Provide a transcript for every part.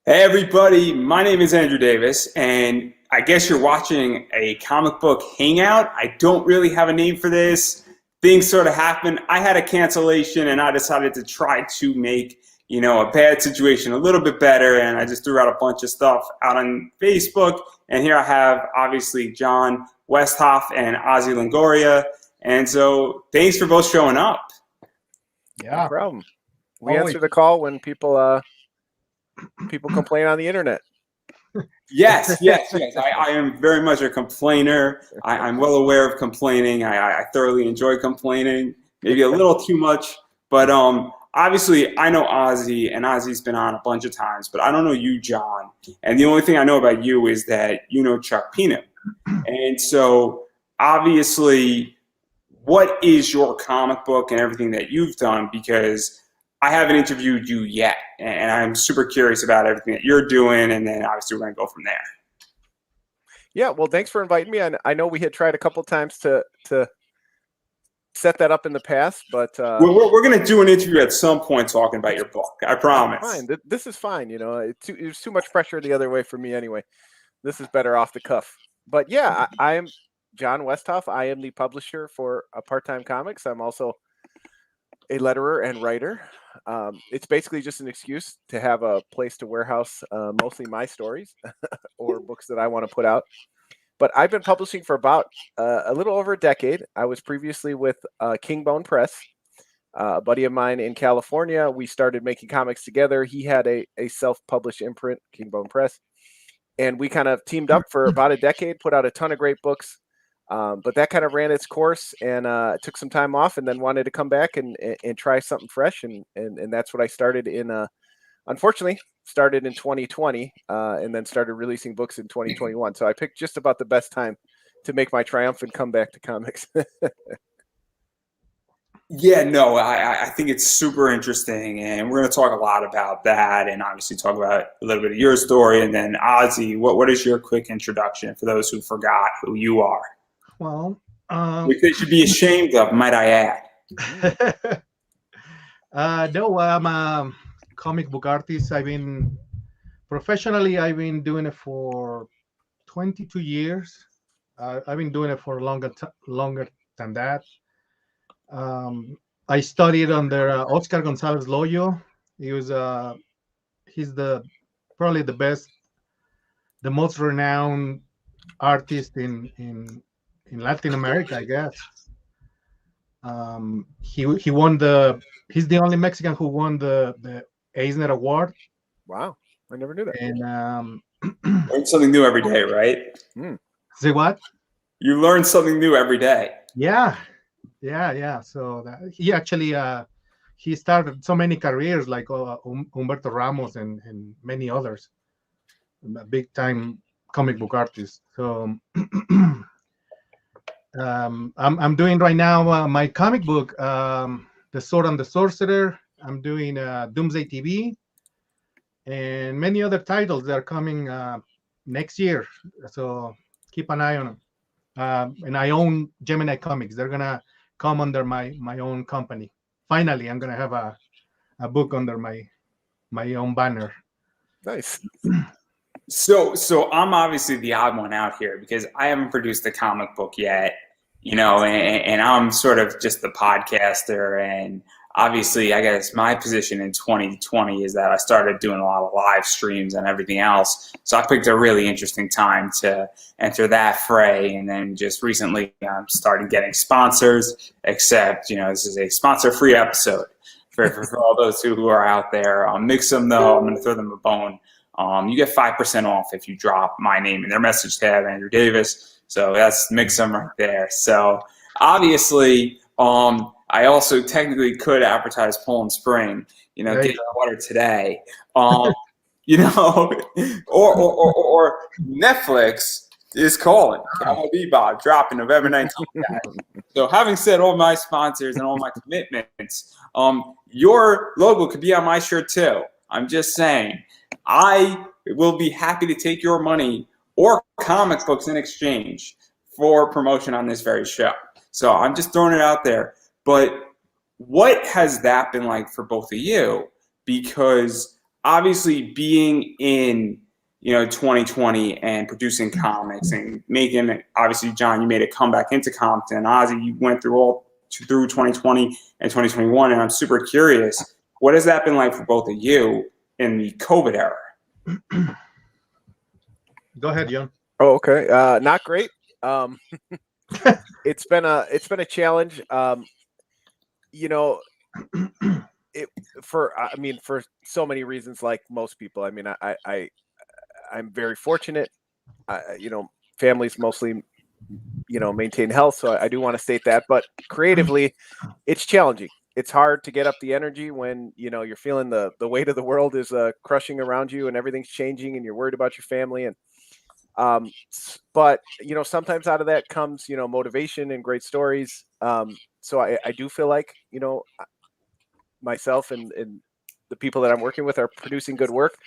Hey everybody, my name is Andrew Davis, and I guess you're watching a comic book hangout. I don't really have a name for this. Things sort of happened. I had a cancellation, and I decided to try to make a bad situation a little bit better, and I just threw out a bunch of stuff out on Facebook. And here I have obviously John Westhoff and Ozzy Longoria, and so thanks for both showing up. Yeah, no problem. We answer the call when people complain on the internet. Yes. I am very much a complainer. I'm well aware of complaining. I thoroughly enjoy complaining, maybe a little too much. But obviously, I know Ozzy, and Ozzy's been on a bunch of times, but I don't know you, John. And the only thing I know about you is that you know Chuck Pino. And so, obviously, what is your comic book and everything that you've done? Because I haven't interviewed you yet, and I'm super curious about everything that you're doing, and then obviously we're going to go from there. Yeah, well, thanks for inviting me. I know we had tried a couple times to set that up in the past, but we're going to do an interview at some point talking about your book. I promise. Fine. This is fine. It's too much pressure the other way for me anyway. This is better off the cuff. But yeah, I am John Westhoff. I am the publisher for Part-Time Comics. I'm also a letterer and writer. It's basically just an excuse to have a place to warehouse mostly my stories or books that I want to put out. But I've been publishing for about a little over a decade. I was previously with Kingbone Press, a buddy of mine in California. We started making comics together. He had a self-published imprint, Kingbone Press, and we kind of teamed up for about a decade, put out a ton of great books. But that kind of ran its course, and took some time off, and then wanted to come back and try something fresh, and that's what I started in. Unfortunately, started in 2020, and then started releasing books in 2021. So I picked just about the best time to make my triumphant comeback to comics. Yeah, no, I think it's super interesting, and we're going to talk a lot about that, and obviously talk about a little bit of your story, and then Ozzy, what is your quick introduction for those who forgot who you are? Well, which they should be ashamed of, might I add. No, I'm a comic book artist. I've been doing it for 22 years. I've been doing it for longer than that. I studied under Oscar Gonzalez Loyo. He's probably the most renowned artist in Latin America, I guess. He won he's the only Mexican who won the Eisner Award. Wow, I never knew that. And learn something new every day, right? Say what? You learn something new every day. Yeah. So he actually he started so many careers, like Humberto Ramos and many others, big time comic book artists. So I'm doing right now my comic book, The Sword and the Sorcerer. I'm doing Doomsday TV and many other titles that are coming next year. So keep an eye on them. And I own Gemini Comics. They're gonna come under my own company. Finally, I'm gonna have a book under my own banner. Nice. So I'm obviously the odd one out here because I haven't produced a comic book yet, and I'm sort of just the podcaster. And obviously, I guess my position in 2020 is that I started doing a lot of live streams and everything else. So I picked a really interesting time to enter that fray. And then just recently, I'm starting getting sponsors, except, this is a sponsor-free episode for all those who are out there. Mix them, though. I'm going to throw them a bone. You get 5% off if you drop my name in their message tab, Andrew Davis. So that's Mix them right there. So obviously, I also technically could advertise Poland Spring, get your water today, or Netflix is calling. Cowboy Bebop dropping November 19th. So having said all my sponsors and all my commitments, your logo could be on my shirt too. I'm just saying, I will be happy to take your money or comic books in exchange for promotion on this very show. So I'm just throwing it out there. But what has that been like for both of you? Because obviously being in 2020 and producing comics and making, obviously, John, you made a comeback into comics, and Ozzy, you went through 2020 and 2021, and I'm super curious, what has that been like for both of you in the COVID era? Go ahead, John. Oh, okay. Not great. It's been a challenge. For so many reasons, like most people. I mean, I'm very fortunate. Families mostly, maintain health. So I do want to state that. But creatively, it's challenging. It's hard to get up the energy when, you're feeling the weight of the world is crushing around you and everything's changing and you're worried about your family. And but sometimes out of that comes, motivation and great stories. So I do feel like, myself and the people that I'm working with are producing good work,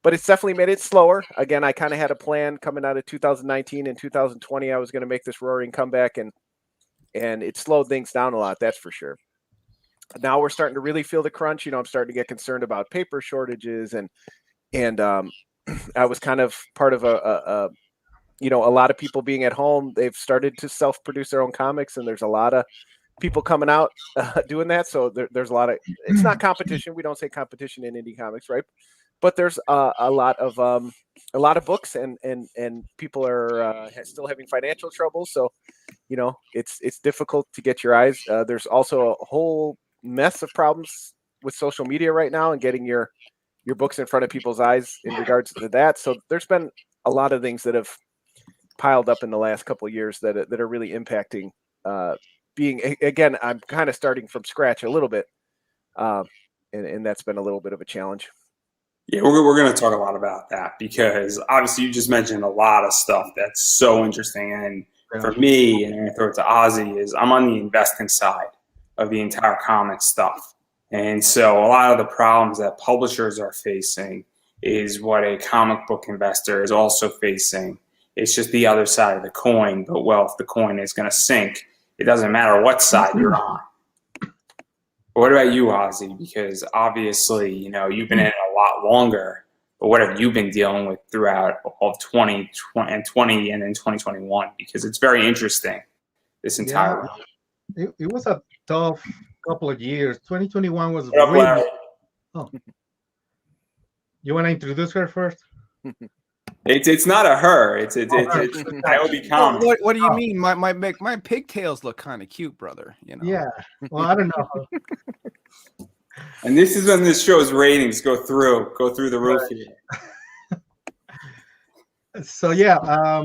but it's definitely made it slower. Again, I kind of had a plan coming out of 2019 and 2020. I was going to make this roaring comeback, and it slowed things down a lot. That's for sure. Now we're starting to really feel the crunch. I'm starting to get concerned about paper shortages, and I was kind of part of a lot of people being at home. They've started to self-produce their own comics, and there's a lot of people coming out doing that. So there's a lot of, it's not competition. We don't say competition in indie comics, right? But there's a lot of books, and people are still having financial trouble. So, it's difficult to get your eyes. There's also a whole mess of problems with social media right now and getting your books in front of people's eyes in regards to that. So there's been a lot of things that have piled up in the last couple of years that are really impacting again, I'm kind of starting from scratch a little bit. And that's been a little bit of a challenge. Yeah, we're going to talk a lot about that because obviously you just mentioned a lot of stuff that's so interesting. And for me, and I'm going to throw it to Ozzy, is I'm on the investing side of the entire comic stuff. And so a lot of the problems that publishers are facing is what a comic book investor is also facing. It's just the other side of the coin. But, well, if the coin is going to sink, it doesn't matter what side you're on. But what about you, Ozzy? Because obviously, you've been in it a lot longer. But what have you been dealing with throughout all of 2020 and then 2021? Because it's very interesting, this entire it was a tough couple of years. 2021 was What up, really. Larry? Oh. You want to introduce her first? It's not a her. It's Niobe Comics. What do you mean? My pigtails look kind of cute, brother. Yeah. Well, I don't know. And this is when this show's ratings go through the roof here. So yeah,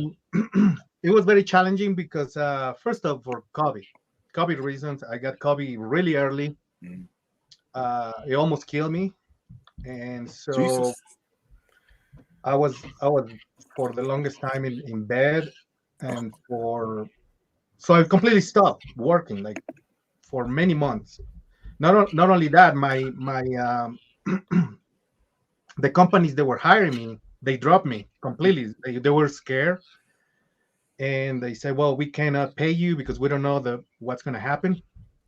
it was very challenging because first of all, for COVID reasons, I got COVID really early. It almost killed me, and so Jesus. I was for the longest time in bed, and so I completely stopped working like for many months. Not only that, my the companies that were hiring me, they dropped me completely. They were scared, and they said, "Well, we cannot pay you because we don't know what's going to happen."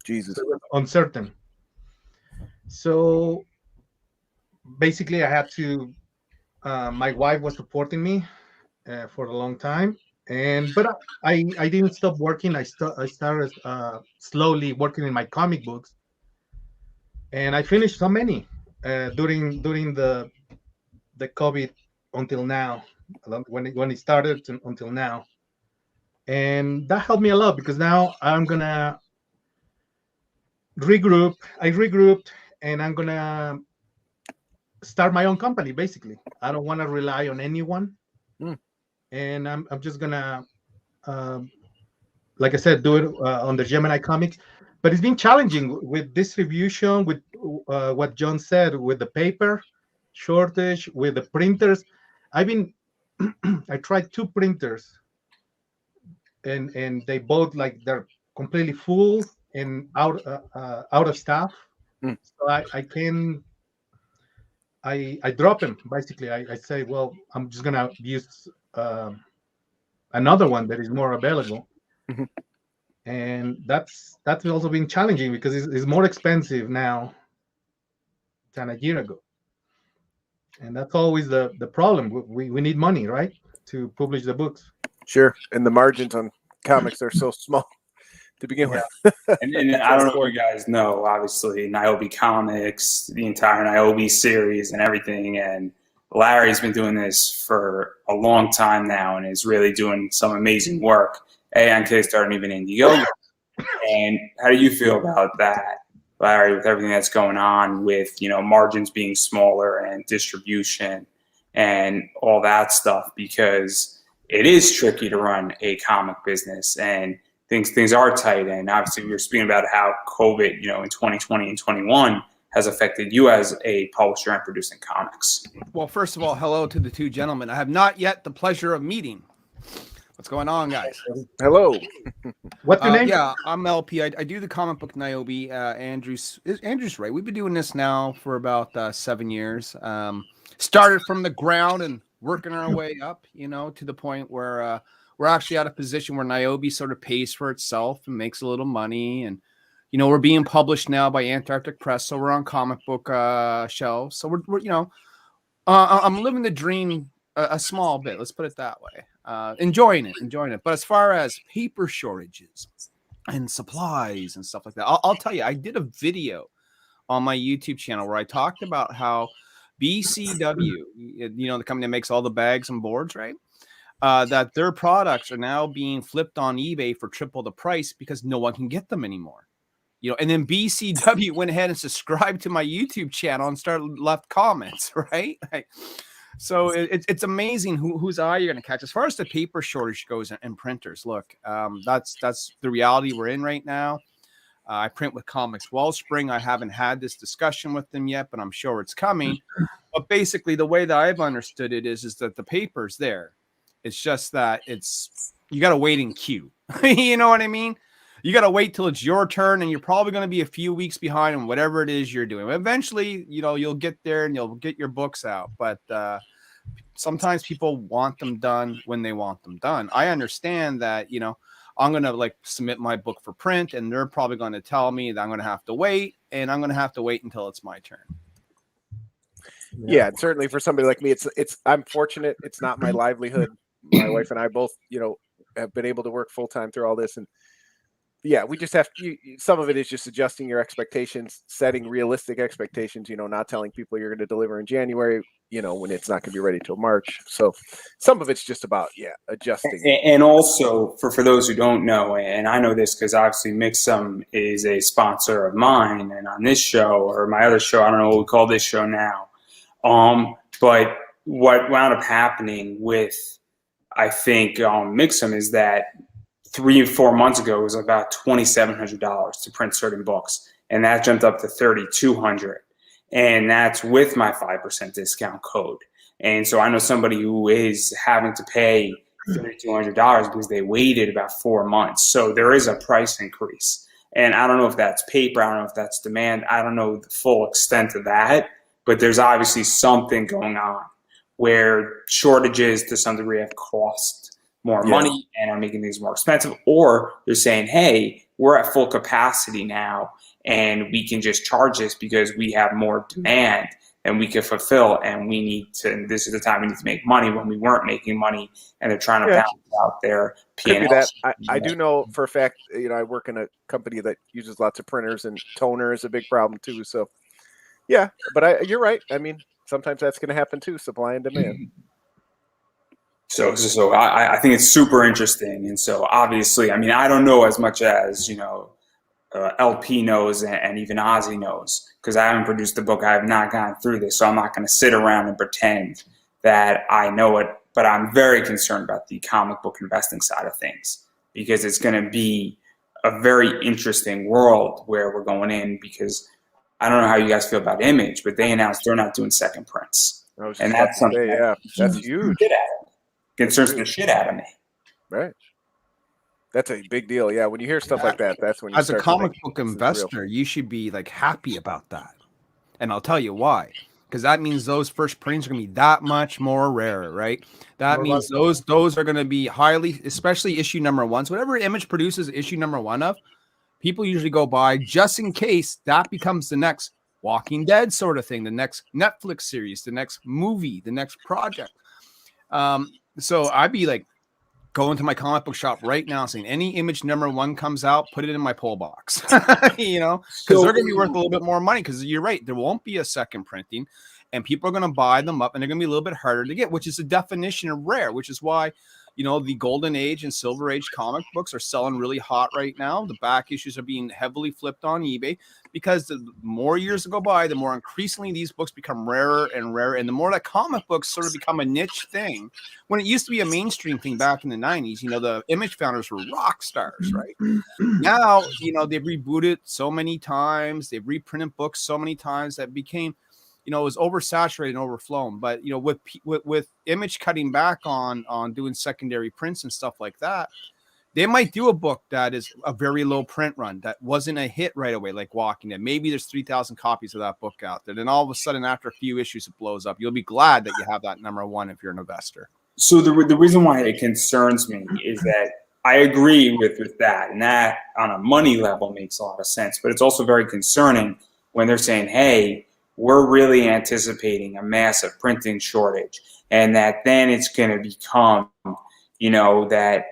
Jesus, so it was uncertain. So basically, I had to. My wife was supporting me for a long time, but I didn't stop working. I started slowly working in my comic books, and I finished so many during the COVID until now, when it started until now, and that helped me a lot because now I'm gonna regroup. I regrouped, and I'm gonna start my own company. Basically, I don't want to rely on anyone, and I'm just gonna, like I said, do it on the Gemini Comics. But it's been challenging with distribution, with what John said, with the paper shortage, with the printers. I tried 2 printers, and they both they're completely full and out of staff. So I drop them. Basically, I say, well, I'm just gonna use another one that is more available, and that's also been challenging because it's more expensive now than a year ago. and that's always the problem. We need money, right, to publish the books. Sure. And the margins on comics are so small to begin with. And I don't know if you guys know, obviously, Niobe Comics, the entire Niobe series and everything. And Larry's been doing this for a long time now and is really doing some amazing work, on Kickstarter and even Indiegogo. And how do you feel about that, Larry, with everything that's going on with, margins being smaller and distribution and all that stuff? Because it is tricky to run a comic business, and things are tight. And obviously we were speaking about how COVID, in 2020 and 21 has affected you as a publisher and producing comics. Well, first of all, hello to the two gentlemen I have not yet the pleasure of meeting. What's going on, guys? Hello. What's your name? Yeah, I'm LP. I do the comic book Niobe. Andrew's right. We've been doing this now for about 7 years. Started from the ground and working our way up, to the point where we're actually at a position where Niobe sort of pays for itself and makes a little money. And, we're being published now by Antarctic Press. So we're on comic book shelves. So we're I'm living the dream a small bit. Let's put it that way. Enjoying it. But as far as paper shortages and supplies and stuff like that, I'll tell you, I did a video on my YouTube channel where I talked about how BCW, the company that makes all the bags and boards, right? That their products are now being flipped on eBay for triple the price because no one can get them anymore. And then BCW went ahead and subscribed to my YouTube channel and left comments, right? So it's amazing whose eye you're going to catch. As far as the paper shortage goes and printers, look, that's the reality we're in right now. I print with Comics Wellspring. I haven't had this discussion with them yet, but I'm sure it's coming. But basically, the way that I've understood it is that the paper's there. It's just that you got to wait in queue. You know what I mean? You got to wait till it's your turn, and you're probably going to be a few weeks behind on whatever it is you're doing. Eventually, you'll get there and you'll get your books out. But sometimes people want them done when they want them done. I understand that, I'm going to submit my book for print, and they're probably going to tell me that I'm going to have to wait, and I'm going to have to wait until it's my turn. Yeah, and certainly for somebody like me, I'm fortunate. It's not my livelihood. My wife and I both, have been able to work full time through all this, and yeah, we just have some of it is just adjusting your expectations, setting realistic expectations, not telling people you're going to deliver in January, when it's not going to be ready till March. So some of it's just about, adjusting. And also for those who don't know, and I know this because obviously Mixum is a sponsor of mine, and on this show or my other show, I don't know what we call this show now. But what wound up happening with, I think, Mixum is that 3 or 4 months ago, it was about $2,700 to print certain books, and that jumped up to $3,200, and that's with my 5% discount code. And so I know somebody who is having to pay $3,200 because they waited about 4 months. So there is a price increase, and I don't know if that's paper, I don't know if that's demand, I don't know the full extent of that, but there's obviously something going on where shortages to some degree have cost more money and are making things more expensive, or they're saying, hey, we're at full capacity now and we can just charge this because we have more demand than we can fulfill, and this is the time we need to make money when we weren't making money, and they're trying to balance out their P&L. I do know for a fact, I work in a company that uses lots of printers, and toner is a big problem too. So yeah, but you're right. I mean, sometimes that's going to happen too, supply and demand. So I think it's super interesting. And so obviously, I mean, I don't know as much as, LP knows and even Ozzy knows, because I haven't produced the book. I have not gone through this. So I'm not going to sit around and pretend that I know it. But I'm very concerned about the comic book investing side of things, because it's going to be a very interesting world where we're going in, because I don't know how you guys feel about Image, but they announced they're not doing second prints. And that's something that's huge. Concerns the shit out of me. Right. That's a big deal. Yeah. When you hear stuff like that, that's when you as a comic book investor, you should be happy about that. And I'll tell you why. Because that means those first printings are going to be that much more rare, right? That means those are going to be highly, especially issue number 1. So whatever Image produces issue number 1 of, people usually go buy just in case that becomes the next Walking Dead sort of thing, the next Netflix series, the next movie, the next project. So I'd be like going to my comic book shop right now saying any image number 1 comes out, put it in my pull box, you know, because they're going to be worth a little bit more money, because you're right, there won't be a second printing and people are going to buy them up and they're going to be a little bit harder to get, which is the definition of rare, which is why, you know, the golden age and silver age comic books are selling really hot right now. The back issues are being heavily flipped on eBay because the more years go by, the more increasingly these books become rarer and rarer. And the more that comic books sort of become a niche thing, when it used to be a mainstream thing back in the 90s, you know, the image founders were rock stars, right? Now, you know, they've rebooted so many times, they've reprinted books so many times that became, you know, it was oversaturated and overflown. But, you know, with image cutting back on doing secondary prints and stuff like that, they might do a book that is a very low print run that wasn't a hit right away, like Walking Dead. Maybe there's 3,000 copies of that book out there. Then all of a sudden, after a few issues, it blows up. You'll be glad that you have that number 1 if you're an investor. So the reason why it concerns me is that I agree with that, and that on a money level makes a lot of sense. But it's also very concerning when they're saying, hey, we're really anticipating a massive printing shortage, and that then it's going to become, you know, that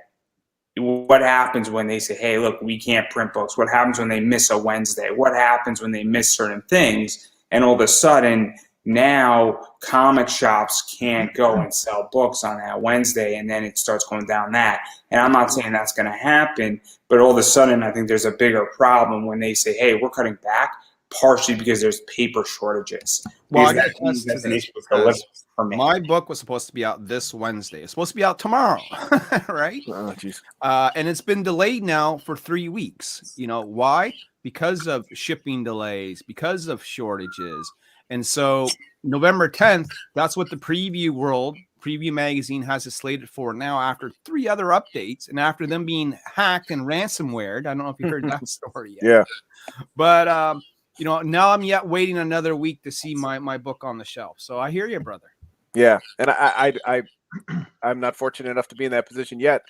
what happens when they say, hey, look, we can't print books? What happens when they miss a Wednesday? What happens when they miss certain things? And all of a sudden, now comic shops can't go and sell books on that Wednesday, and then it starts going down that. And I'm not saying that's going to happen, but all of a sudden I think there's a bigger problem when they say, hey, we're cutting back, partially because there's paper shortages. Well, that's an issue with the for me. My book was supposed to be out this Wednesday. It's supposed to be out tomorrow, right? Oh, geez. And it's been delayed now for 3 weeks. You know why? Because of shipping delays, because of shortages. And so November 10th, that's what the Preview magazine has it slated for now, after 3 other updates and after them being hacked and ransomwared. I don't know if you heard that story yet. Yeah. But you know, now I'm yet waiting another week to see my book on the shelf. So I hear you, brother. Yeah, and I'm not fortunate enough to be in that position yet,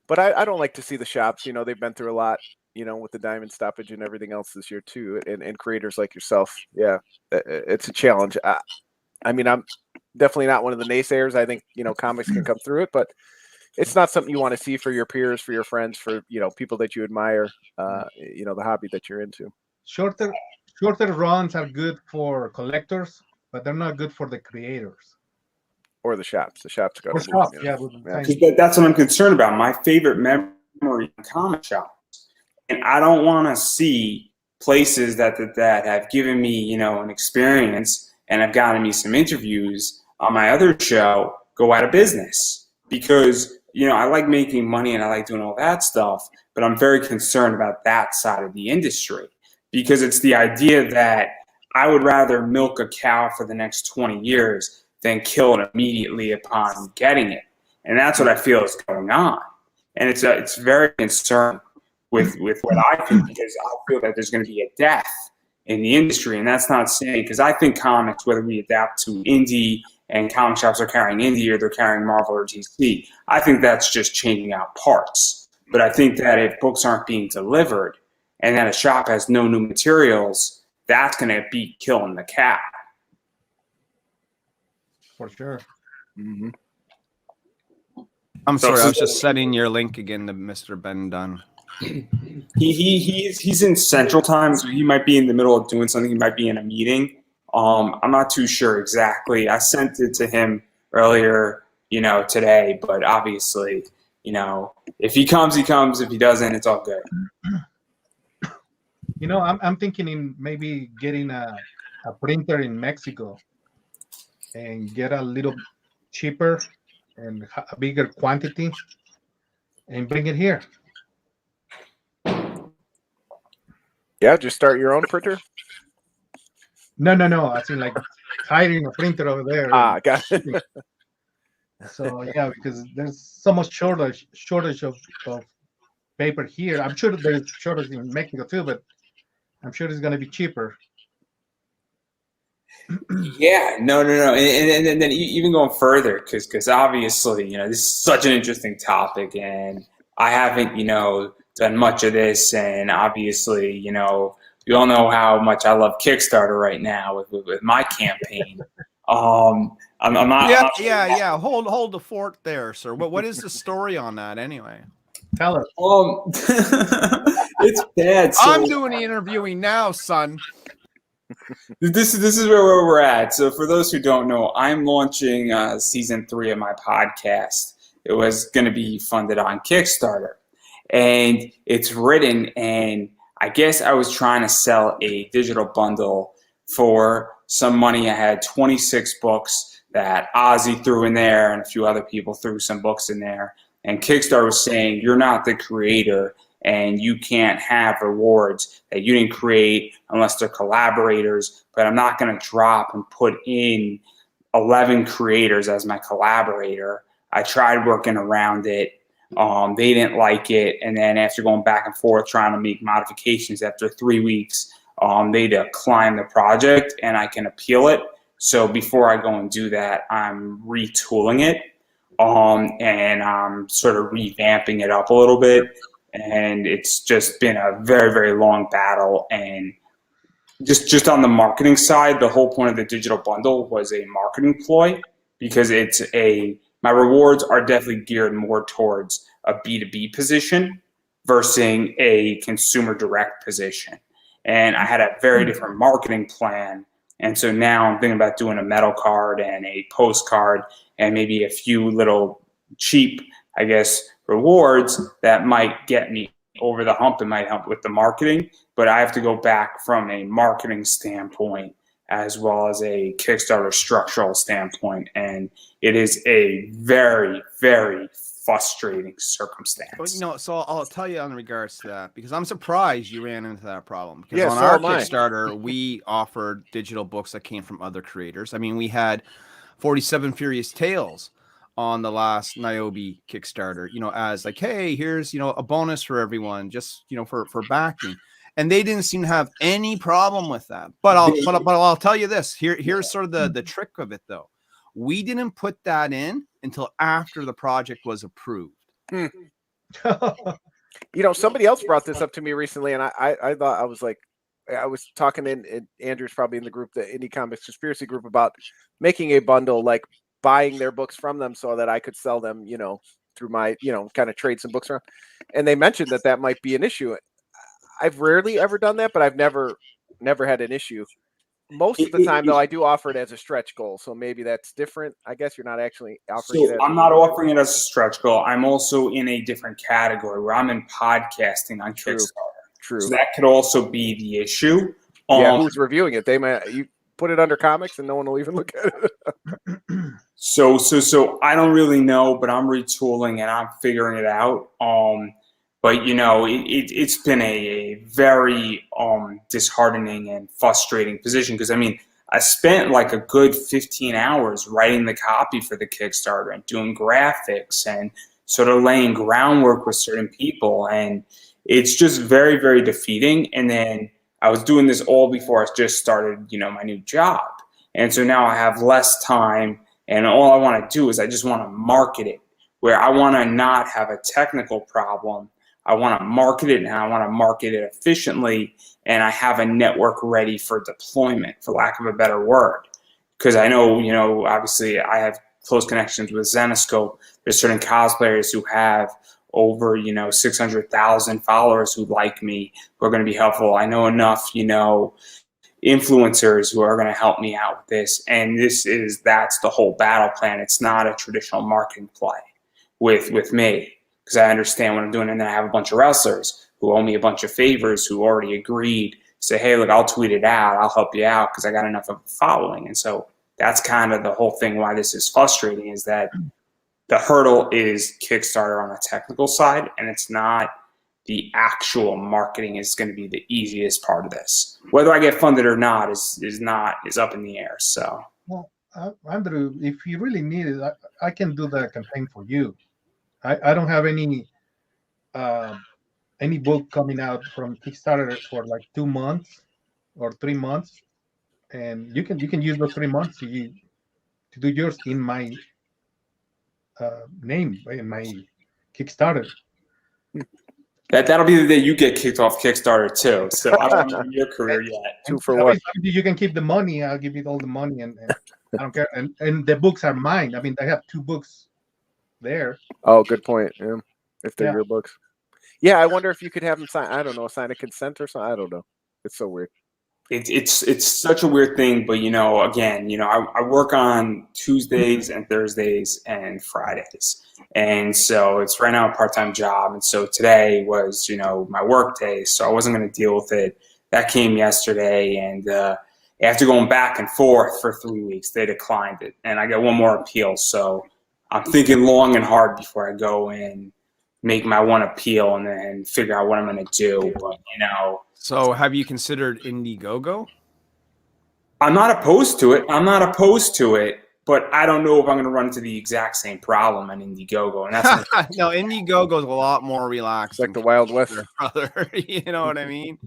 but I don't like to see the shops. You know, they've been through a lot, you know, with the diamond stoppage and everything else this year too, and creators like yourself. Yeah, it's a challenge. I mean, I'm definitely not one of the naysayers. I think, you know, comics can come through it, but it's not something you want to see for your peers, for your friends, for, you know, people that you admire, you know, the hobby that you're into. Shorter runs are good for collectors, but they're not good for the creators. Or the shops. The shops got Or to shops, yeah. That's what I'm concerned about. My favorite memory in comic shops, and I don't want to see places that have given me, you know, an experience and have gotten me some interviews on my other show go out of business, because, you know, I like making money and I like doing all that stuff, but I'm very concerned about that side of the industry, because it's the idea that I would rather milk a cow for the next 20 years than kill it immediately upon getting it. And that's what I feel is going on. And it's very concerning with what I think, because I feel that there's going to be a death in the industry. And that's not saying, because I think comics, whether we adapt to indie and comic shops are carrying indie or they're carrying Marvel or DC, I think that's just changing out parts. But I think that if books aren't being delivered and that a shop has no new materials, that's going to be killing the cat. For sure. Mm-hmm. I'm sorry, I was just setting your link again to Mr. Ben Dunn. He's in Central Time, so he might be in the middle of doing something. He might be in a meeting. I'm not too sure exactly. I sent it to him earlier, you know, today. But obviously, you know, if he comes, he comes. If he doesn't, it's all good. You know, I'm thinking in maybe getting a printer in Mexico and get a little cheaper and a bigger quantity and bring it here. Yeah, just start your own printer. No. I think like hiring a printer over there. Ah, got it. So yeah, because there's so much shortage of paper here. I'm sure there's shortage in Mexico too, but I'm sure it's going to be cheaper. Yeah, no. And then even going further, because obviously, you know, this is such an interesting topic, and I haven't, you know, done much of this, and obviously, you know, you all know how much I love Kickstarter right now with my campaign. I'm not. Yeah. Hold the fort there, sir. What is the story on that anyway? Tell us. It's bad. So I'm doing the interviewing now, son. this is where we're at. So for those who don't know, I'm launching season 3 of my podcast. It was going to be funded on Kickstarter, and it's written. And I guess I was trying to sell a digital bundle for some money. I had 26 books that Ozzy threw in there, and a few other people threw some books in there. And Kickstarter was saying, you're not the creator, and you can't have rewards that you didn't create unless they're collaborators. But I'm not going to drop and put in 11 creators as my collaborator. I tried working around it. They didn't like it. And then after going back and forth trying to make modifications after 3 weeks, they declined the project, and I can appeal it. So before I go and do that, I'm retooling it. And I'm sort of revamping it up a little bit. And it's just been a very, very long battle. And just on the marketing side, the whole point of the digital bundle was a marketing ploy, because my rewards are definitely geared more towards a B2B position versus a consumer direct position. And I had a very different marketing plan. And so now I'm thinking about doing a metal card and a postcard and maybe a few little cheap, I guess, rewards that might get me over the hump and might help with the marketing. But I have to go back from a marketing standpoint as well as a Kickstarter structural standpoint. And it is a very, very frustrating circumstance. So I'll tell you in regards to that, because I'm surprised you ran into that problem. Because on so our am I. Kickstarter, we offered digital books that came from other creators. I mean, we had 47 Furious Tales on the last Niobe Kickstarter, as like, hey, here's, a bonus for everyone, just, for backing. And they didn't seem to have any problem with that. But I'll tell you this. Here's sort of the trick of it, though. We didn't put that in until after the project was approved. Somebody else brought this up to me recently, and I thought, I was talking and Andrew's probably in the group, the Indie Comics Conspiracy group, about making a bundle, like buying their books from them so that I could sell them, through my, kind of trade some books around. And they mentioned that might be an issue. I've rarely ever done that, but I've never had an issue. Most of the time, though, I do offer it as a stretch goal. So maybe that's different. I guess you're not actually offering it. I'm not offering it as a stretch goal. I'm also in a different category where I'm in podcasting on Kickstarter. True. So that could also be the issue. Who's reviewing it? You put it under comics and no one will even look at it. So I don't really know, but I'm retooling and I'm figuring it out. But it's been a very disheartening and frustrating position, because I spent like a good 15 hours writing the copy for the Kickstarter and doing graphics and sort of laying groundwork with certain people, and it's just very, very defeating. And then I was doing this all before I just started, my new job, and so now I have less time, and all I want to do is I just want to market it, where I want to not have a technical problem. I want to market it, and I want to market it efficiently, and I have a network ready for deployment, for lack of a better word. Because I know, obviously I have close connections with Zenoscope. There's certain cosplayers who have over, 600,000 followers who like me, who are going to be helpful. I know enough, influencers who are going to help me out with this. And that's the whole battle plan. It's not a traditional marketing play with me. Because I understand what I'm doing, and then I have a bunch of wrestlers who owe me a bunch of favors, who already agreed, say, hey, look, I'll tweet it out, I'll help you out, because I got enough of a following. And so that's kind of the whole thing why this is frustrating, is that the hurdle is Kickstarter on the technical side, and it's not the actual marketing is going to be the easiest part of this. Whether I get funded or not is up in the air. So, well, Andrew, if you really need it, I can do the campaign for you. I don't have any book coming out from Kickstarter for like 2 months or 3 months, and you can use those 3 months to do yours in my name, in my Kickstarter. That'll be the day you get kicked off Kickstarter too. So I don't know your career yet. 2 for That way, 1. you can keep the money. I'll give you all the money, and I don't care. And the books are mine. I mean, I have 2 books there. Oh, good point. Yeah. If they're Yeah. your books. Yeah, I wonder if you could have them sign. I don't know, sign a consent or something. I don't know. It's so weird. It's such a weird thing, but again, I work on Tuesdays and Thursdays and Fridays, and so it's right now a part-time job, and so today was my work day, so I wasn't going to deal with it. That came yesterday, and after going back and forth for 3 weeks, they declined it, and I got one more appeal, so I'm thinking long and hard before I go in, make my one appeal, and then figure out what I'm going to do, but So have you considered Indiegogo? I'm not opposed to it, but I don't know if I'm going to run into the exact same problem on Indiegogo. And that's No, Indiegogo is a lot more relaxed. It's like the Wild West. Brother. You know what I mean?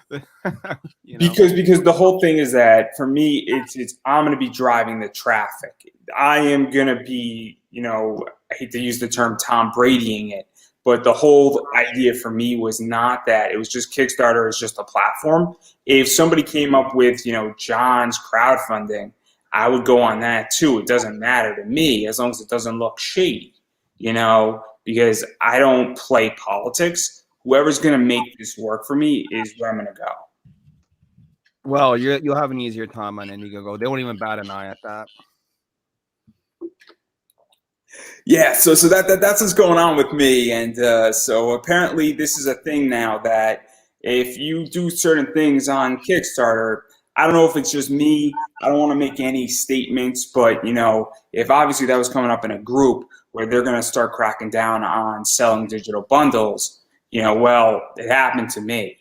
because the whole thing is that for me, it's I'm going to be driving the traffic. I am going to be, I hate to use the term Tom Bradying it, but the whole idea for me was not that. It was just Kickstarter is just a platform. If somebody came up with, John's crowdfunding, I would go on that too. It doesn't matter to me as long as it doesn't look shady, because I don't play politics. Whoever's going to make this work for me is where I'm going to go. Well, you'll have an easier time on Indiegogo. They won't even bat an eye at that. Yeah, so that's what's going on with me, and so apparently this is a thing now that if you do certain things on Kickstarter, I don't know if it's just me. I don't want to make any statements, but if obviously that was coming up in a group where they're going to start cracking down on selling digital bundles, well, it happened to me,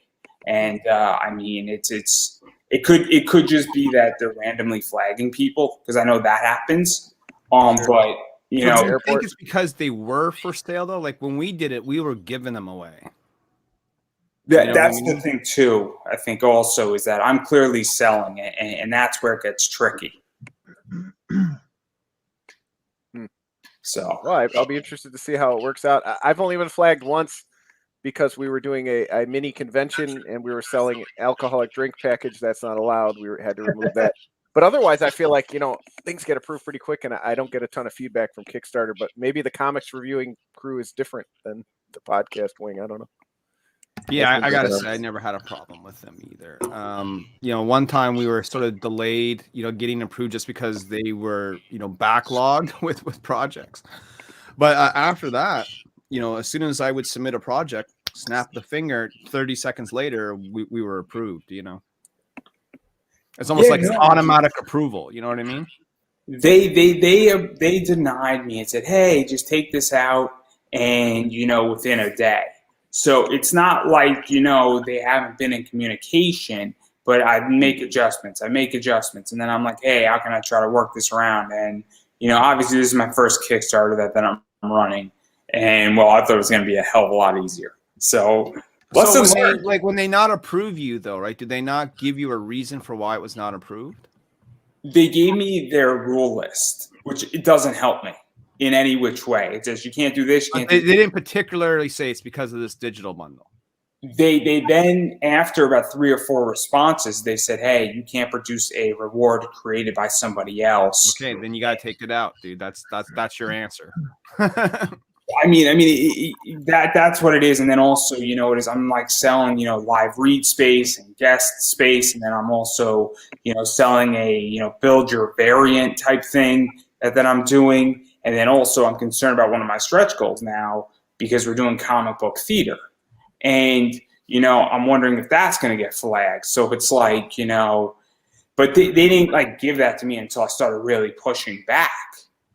and I mean it could just be that they're randomly flagging people because I know that happens, but. I think it's because they were for sale though. Like when we did it, we were giving them away. That's the thing too. I think also is that I'm clearly selling it, and that's where it gets tricky. So, well, I'll be interested to see how it works out. I've only been flagged once because we were doing a mini convention and we were selling alcoholic drink package. That's not allowed. We had to remove that. But otherwise, I feel like, things get approved pretty quick, and I don't get a ton of feedback from Kickstarter. But maybe the comics reviewing crew is different than the podcast wing. I don't know. Yeah, I got to say, I never had a problem with them either. One time we were sort of delayed, getting approved just because they were, backlogged with projects. But after that, as soon as I would submit a project, snap the finger, 30 seconds later, we were approved, It's almost like an automatic approval. You know what I mean? They denied me and said, "Hey, just take this out," and within a day. So it's not like they haven't been in communication, but I make adjustments, and then I'm like, "Hey, how can I try to work this around?" And obviously this is my first Kickstarter that I'm running, and I thought it was going to be a hell of a lot easier. So. When they not approve you though, right? Did they not give you a reason for why it was not approved? They gave me their rule list, which it doesn't help me in any which way. It says you can't do this. They didn't particularly say it's because of this digital bundle. They then, after about 3 or 4 responses, they said, "Hey, you can't produce a reward created by somebody else." Okay, then you got to take it out, dude. That's your answer. I mean, that's what it is, and then also, it is. I'm like selling, live read space and guest space, and then I'm also, selling a, build your variant type thing that I'm doing, and then also I'm concerned about one of my stretch goals now because we're doing comic book theater, and I'm wondering if that's going to get flagged. So it's like, but they didn't give that to me until I started really pushing back,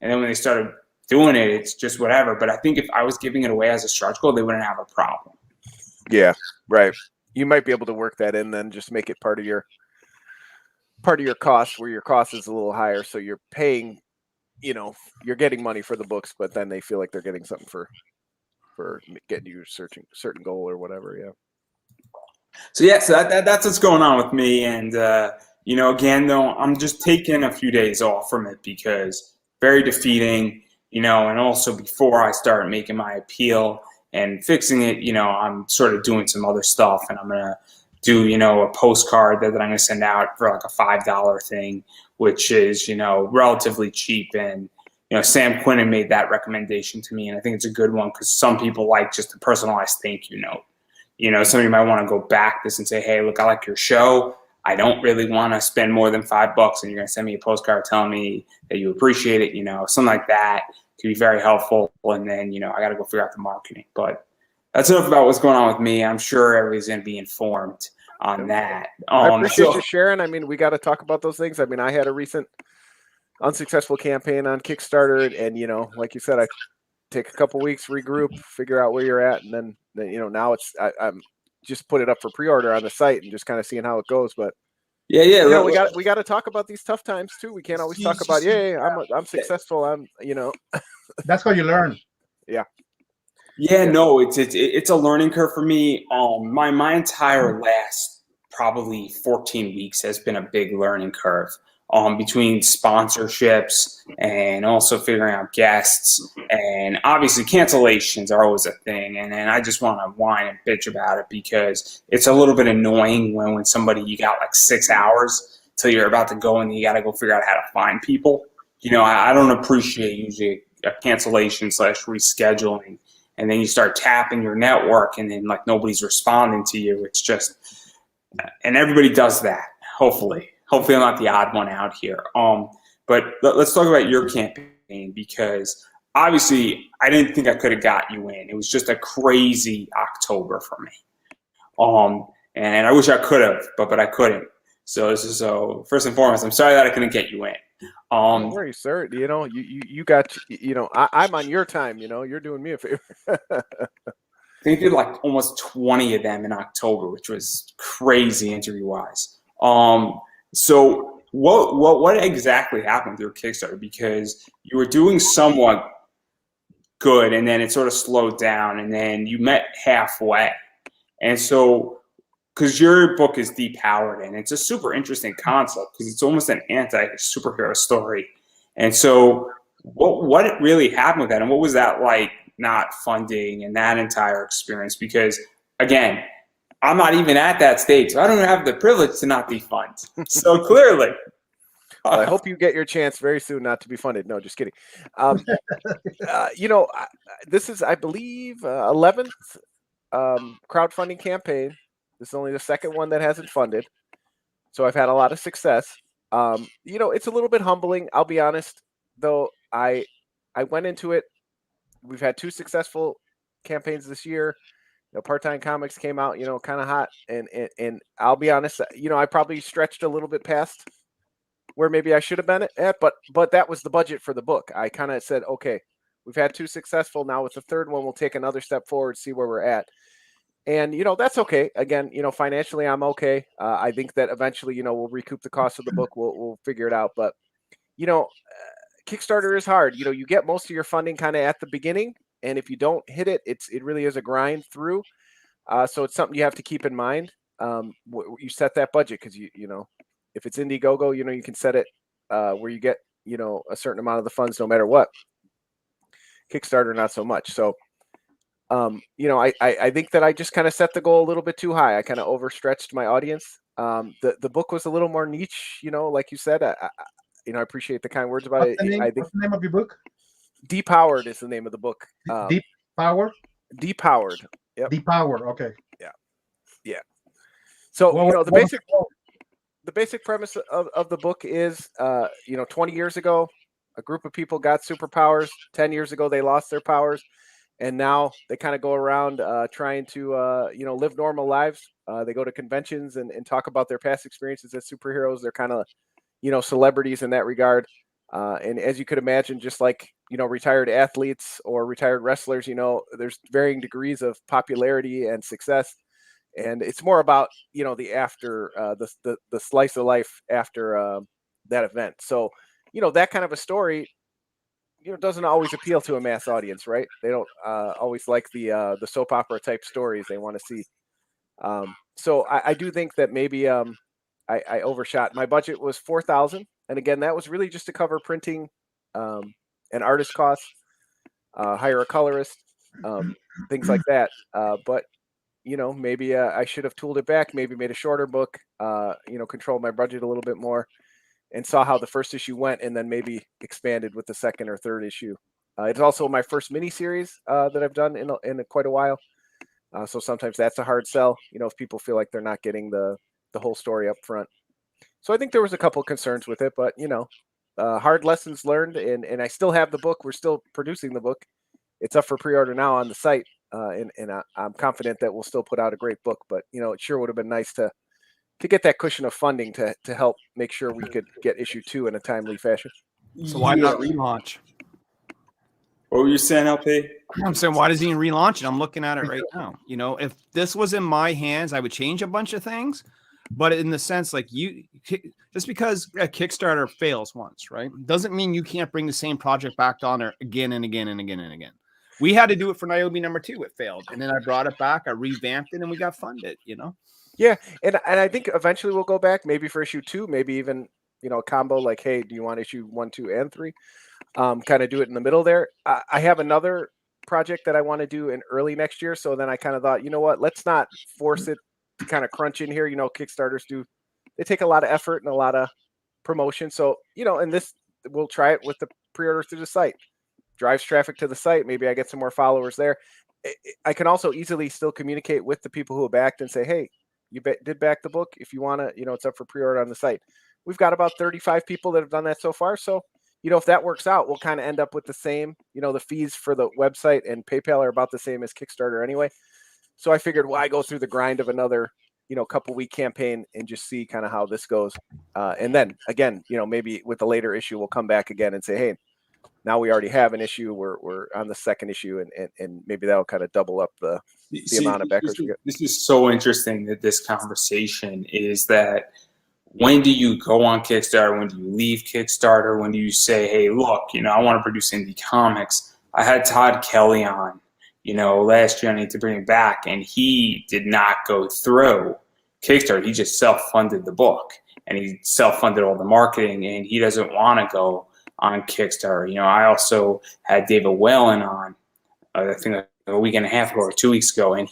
and then when they started doing it, it's just whatever. But I think if I was giving it away as a stretch goal, they wouldn't have a problem. Yeah, right. You might be able to work that in, then just make it part of your cost, where your cost is a little higher, so you're paying, you're getting money for the books, but then they feel like they're getting something for getting you a certain goal or whatever. Yeah. So that's what's going on with me, and again though, I'm just taking a few days off from it because very defeating. And also before I start making my appeal, and fixing it, I'm sort of doing some other stuff, and I'm gonna do, a postcard that I'm gonna send out for like a $5 thing, which is, relatively cheap. And Sam Quinnan made that recommendation to me, and I think it's a good one because some people like just a personalized thank you note. Somebody might want to go back this and say, hey, look, I like your show. I don't really want to spend more than $5, and you're going to send me a postcard telling me that you appreciate it. Something like that could be very helpful. And then, I got to go figure out the marketing. But that's enough about what's going on with me. I'm sure everybody's going to be informed on that. I appreciate you sharing. I mean, we got to talk about those things. I mean, I had a recent unsuccessful campaign on Kickstarter, and like you said, I take a couple weeks, regroup, figure out where you're at, and then now it's I'm just put it up for pre-order on the site and just kind of seeing how it goes. But yeah, we got to talk about these tough times too. We can't always talk about I'm successful. That's how you learn. Yeah, no, it's a learning curve for me. My entire last probably 14 weeks has been a big learning curve. Between sponsorships and also figuring out guests, and obviously cancellations are always a thing. And I just want to whine and bitch about it because it's a little bit annoying when somebody, you got like 6 hours till you're about to go and you got to go figure out how to find people. I don't appreciate usually a cancellation / rescheduling, and then you start tapping your network and then like nobody's responding to you. It's just, and everybody does that, hopefully. Hopefully I'm not the odd one out here. But let's talk about your campaign, because obviously I didn't think I could have got you in. It was just a crazy October for me. And I wish I could have, but I couldn't. So first and foremost, I'm sorry that I couldn't get you in. Don't worry, sir. You got, I'm on your time, you're doing me a favor. I think I did like almost 20 of them in October, which was crazy interview-wise. So what exactly happened through Kickstarter? Because you were doing somewhat good, and then it sort of slowed down, and then you met halfway. And so, because your book is depowered, and it's a super interesting concept because it's almost an anti-superhero story. And so what really happened with that, and what was that like not funding and that entire experience? Because, again, I'm not even at that stage, so I don't have the privilege to not be funded. So clearly. Well, I hope you get your chance very soon not to be funded. No, just kidding. This is, I believe, 11th crowdfunding campaign. This is only the second one that hasn't funded. So I've had a lot of success. It's a little bit humbling. I'll be honest, though. I went into it. We've had 2 successful campaigns this year. Part-Time Comics came out, kind of hot, and I'll be honest, I probably stretched a little bit past where maybe I should have been at, but that was the budget for the book. I kind of said, okay, we've had 2 successful. Now with the third one, we'll take another step forward, see where we're at. And, that's okay. Again, financially, I'm okay. I think that eventually, we'll recoup the cost of the book. We'll figure it out. But, Kickstarter is hard. You get most of your funding kind of at the beginning. And if you don't hit it, it really is a grind through. So it's something you have to keep in mind. You set that budget because if it's Indiegogo, you can set it where you get a certain amount of the funds no matter what. Kickstarter, not so much. So I think that I just kind of set the goal a little bit too high. I kind of overstretched my audience. The book was a little more niche, like you said. I appreciate the kind words about it. What's the name of your book? Depowered is the name of the book. Power? Depowered. Yep. Depowered. Okay. Yeah. So the basic premise of the book is 20 years ago, a group of people got superpowers. 10 years ago, they lost their powers, and now they kind of go around trying to live normal lives. They go to conventions and talk about their past experiences as superheroes. They're kind of celebrities in that regard. And as you could imagine, just like, retired athletes or retired wrestlers, there's varying degrees of popularity and success. And it's more about, the after, the slice of life after that event. So, that kind of a story, doesn't always appeal to a mass audience, right? They don't always like the soap opera type stories they want to see. So I do think that maybe I overshot. My budget was $4,000. And again, that was really just to cover printing and artist costs, hire a colorist. things like that. But maybe I should have tooled it back, maybe made a shorter book, controlled my budget a little bit more, and saw how the first issue went, and then maybe expanded with the second or third issue. It's also my first mini series that I've done in quite a while. So sometimes that's a hard sell, if people feel like they're not getting the whole story up front. So I think there was a couple of concerns with it, but hard lessons learned, and I still have the book. We're still producing the book. It's up for pre-order now on the site, and I'm confident that we'll still put out a great book. But it sure would have been nice to get that cushion of funding to help make sure we could get issue 2 in a timely fashion. So why not relaunch? What were you saying, LP? I'm saying, why does he relaunch it? I'm looking at it right now. If this was in my hands, I would change a bunch of things. But in the sense, like just because a Kickstarter fails once, right, doesn't mean you can't bring the same project back on there again and again and again and again. We had to do it for Niobe #2. It failed. And then I brought it back. I revamped it and we got funded, Yeah. And I think eventually we'll go back, maybe for issue 2, maybe even, a combo like, hey, do you want issue 1, 2, and 3? Kind of do it in the middle there. I have another project that I want to do in early next year. So then I kind of thought, what, let's not force it to kind of crunch in here. Kickstarters they take a lot of effort and a lot of promotion. So, and this, we'll try it with the pre-order through the site. Drives traffic to the site. Maybe I get some more followers there. I can also easily still communicate with the people who have backed and say, hey, you did back the book. If you want to, it's up for pre-order on the site. We've got about 35 people that have done that so far. So, if that works out, we'll kind of end up with the same, the fees for the website and PayPal are about the same as Kickstarter anyway. So I figured, why go through the grind of another, couple week campaign and just see kind of how this goes. And then again, maybe with a later issue, we'll come back again and say, hey, now we already have an issue. We're on the second issue, and maybe that'll kind of double up the amount of backers we get. This is so interesting that this conversation is that when do you go on Kickstarter? When do you leave Kickstarter? When do you say, hey, look, I want to produce indie comics? I had Todd Kelly on, last year. I need to bring it back. And he did not go through Kickstarter. He just self-funded the book. And he self-funded all the marketing. And he doesn't want to go on Kickstarter. I also had David Whalen on, I think a week and a half ago or 2 weeks ago, and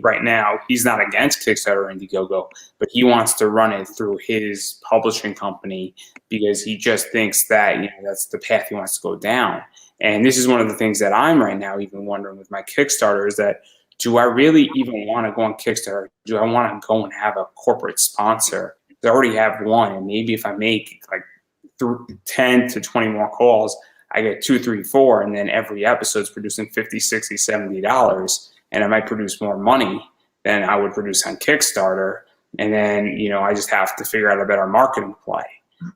right now he's not against Kickstarter or Indiegogo, but he wants to run it through his publishing company because he just thinks that that's the path he wants to go down. And this is one of the things that I'm right now even wondering with my Kickstarter is that, do I really even want to go on Kickstarter? Do I want to go and have a corporate sponsor? I already have one, and maybe if I make like 10 to 20 more calls, I get 2, 3, 4, and then every episode's producing $50, $60, $70, and I might produce more money than I would produce on Kickstarter. And then, I just have to figure out a better marketing play.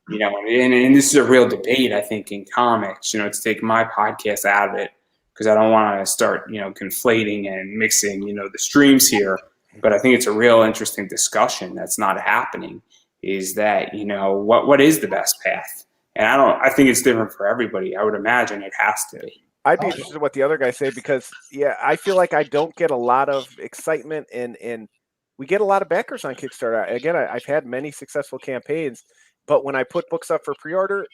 And this is a real debate, I think, in comics, to take my podcast out of it, because I don't want to start, conflating and mixing, the streams here. But I think it's a real interesting discussion that's not happening, is that, what is the best path? And I think it's different for everybody. I would imagine it has to be. I'd be interested in what the other guys say, because I feel like I don't get a lot of excitement, and we get a lot of backers on Kickstarter. Again, I've had many successful campaigns, but when I put books up for pre-order,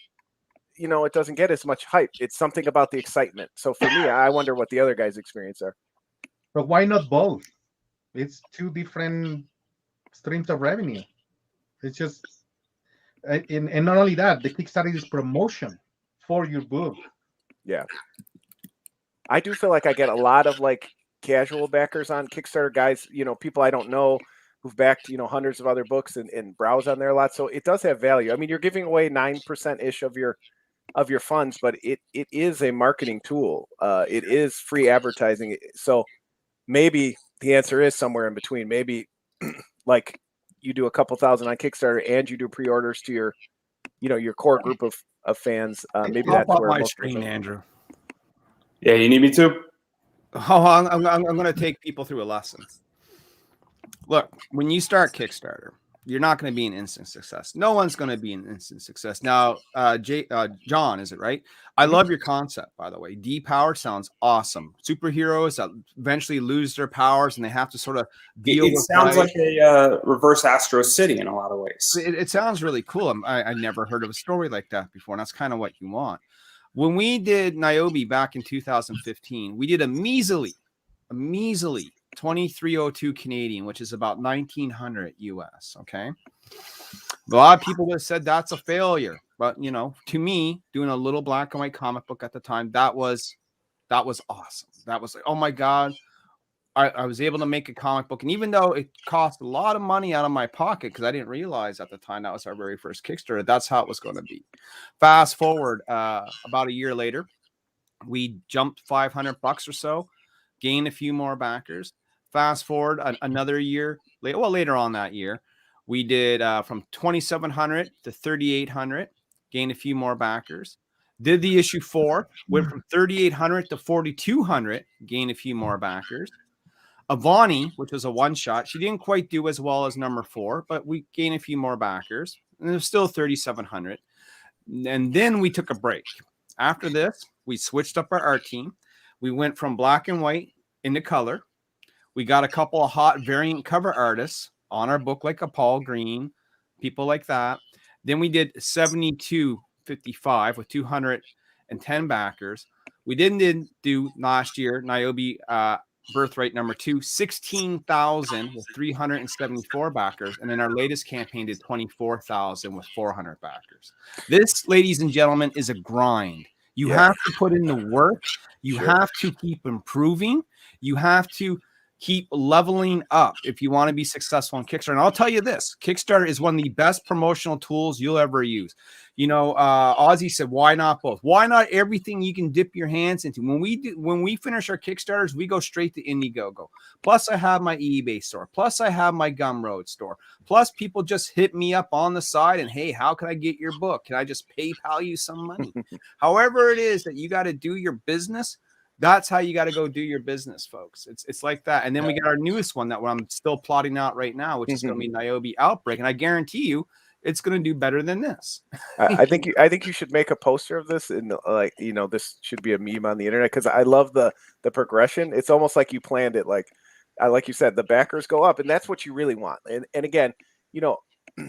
it doesn't get as much hype. It's something about the excitement. So for me, I wonder what the other guys' experience are. But why not both? It's 2 different streams of revenue. It's just, and not only that, the Kickstarter is promotion for your book. Yeah. I do feel like I get a lot of casual backers on Kickstarter, guys, people I don't know who've backed, hundreds of other books and browse on there a lot. So it does have value. I mean, you're giving away 9% ish of your funds, but it is a marketing tool. It is free advertising. So maybe the answer is somewhere in between. Maybe you do a couple thousand on Kickstarter and you do pre-orders to your core group of fans. Maybe that's where my screen, Andrew. Yeah, you need me to? Oh, I'm going to take people through a lesson. Look, when you start Kickstarter, you're not going to be an instant success. No one's going to be an instant success. Now, John, is it right? I love your concept, by the way. Depowered sounds awesome. Superheroes that eventually lose their powers and they have to sort of deal with. It sounds like a reverse Astro City in a lot of ways. It sounds really cool. I never heard of a story like that before, and that's kind of what you want. When we did Niobe back in 2015, we did a measly a measly 2302 Canadian, which is about 1900 US. Okay. A lot of people would have said that's a failure, but to me, doing a little black and white comic book at the time, that was awesome. That was like, oh my God, I was able to make a comic book. And even though it cost a lot of money out of my pocket, because I didn't realize at the time that was our very first Kickstarter, that's how it was going to be. Fast forward about a year later, we jumped $500 or so, gained a few more backers. Fast forward another year, later on that year, we did from 2,700 to 3,800, gained a few more backers. Did the issue 4, went from 3,800 to 4,200, gained a few more backers. Avani, which was a one-shot, she didn't quite do as well as number 4, but we gained a few more backers, and it was still 3,700. And then we took a break. After this, we switched up our art team. We went from black and white into color. We got a couple of hot variant cover artists on our book, like a Paul Green, people like that. Then we did 72.55 with 210 backers. We didn't do last year Niobe Birthright number 2, 16,000 with 374 backers, and then our latest campaign did 24,000 with 400 backers. This, ladies and gentlemen, is a grind. You have to put in the work. You have to keep improving. You have to keep leveling up if you want to be successful on Kickstarter. And I'll tell you this, Kickstarter is one of the best promotional tools you'll ever use. Ozzy said, why not both? Why not everything you can dip your hands into? When we finish our Kickstarters, we go straight to Indiegogo. Plus I have my eBay store. Plus I have my Gumroad store. Plus people just hit me up on the side and, hey, how can I get your book? Can I just PayPal you some money? However it is that you got to do your business, that's how you got to go do your business, folks. It's like that. And then we get our newest one that I'm still plotting out right now, which is going to be Niobi Outbreak. And I guarantee you it's going to do better than this. I think you should make a poster of this, and this should be a meme on the internet, because I love the progression. It's almost like you planned it. Like you said, the backers go up, and that's what you really want. And again,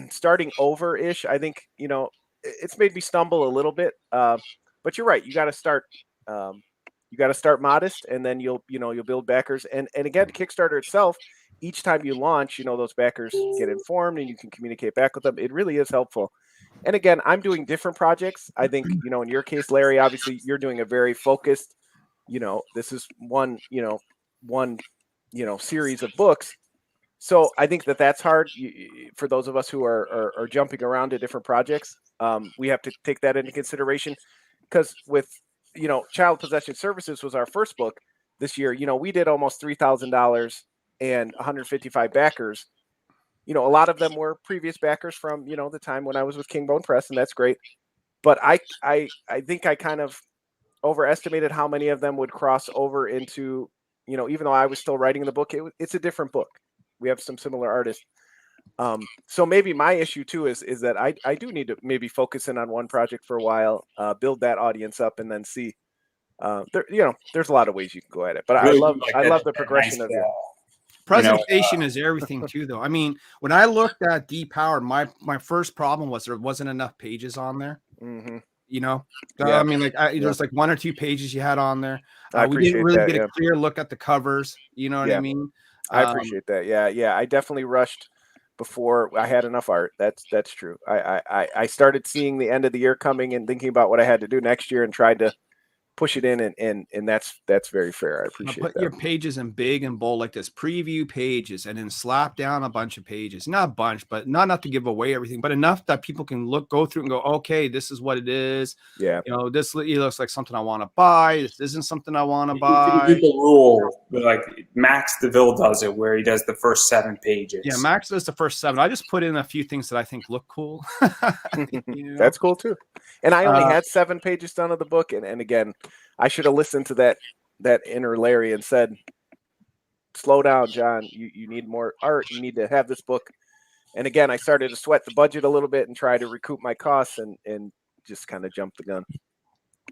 starting over ish, I think, it's made me stumble a little bit. But you're right. You got to start. You got to start modest, and then you'll build backers. And again, Kickstarter itself, each time you launch, those backers get informed and you can communicate back with them. It really is helpful. And again, I'm doing different projects. I think, in your case, Larry, obviously you're doing a very focused, this is one series of books. So I think that's hard for those of us who are jumping around to different projects. We have to take that into consideration, because with, Child Possession Services was our first book this year. We did almost $3,000 and 155 backers. A lot of them were previous backers from, the time when I was with Kingbone Press, and that's great. But I think I kind of overestimated how many of them would cross over into, even though I was still writing the book, it's a different book. We have some similar artists. So maybe my issue too is that I do need to maybe focus in on one project for a while, build that audience up, and then see. There's a lot of ways you can go at it, but really, I love the progression of it. Presentation is everything too, though. I mean, when I looked at Depowered, my first problem was there wasn't enough pages on there. Mm-hmm. I mean, there's like 1 or 2 pages you had on there. We didn't really get a clear look at the covers. You know what I mean? I appreciate that. Yeah. I definitely rushed before I had enough art. That's true. I started seeing the end of the year coming and thinking about what I had to do next year and tried to push it in, and that's very fair. I appreciate that. Put your pages in big and bold like this, preview pages, and then slap down a bunch of pages. Not a bunch, but not enough to give away everything, but enough that people can go through and go, okay, this is what it is. Yeah. This looks like something I want to buy. This isn't something I want to buy. You do the rule, like Max DeVille does it, where he does the first 7 pages. Yeah, Max does the first 7. I just put in a few things that I think look cool. That's cool too. And I only had 7 pages done of the book, and again, I should have listened to that inner Larry and said, slow down, John. You need more art. You need to have this book. And again, I started to sweat the budget a little bit and try to recoup my costs and just kind of jumped the gun.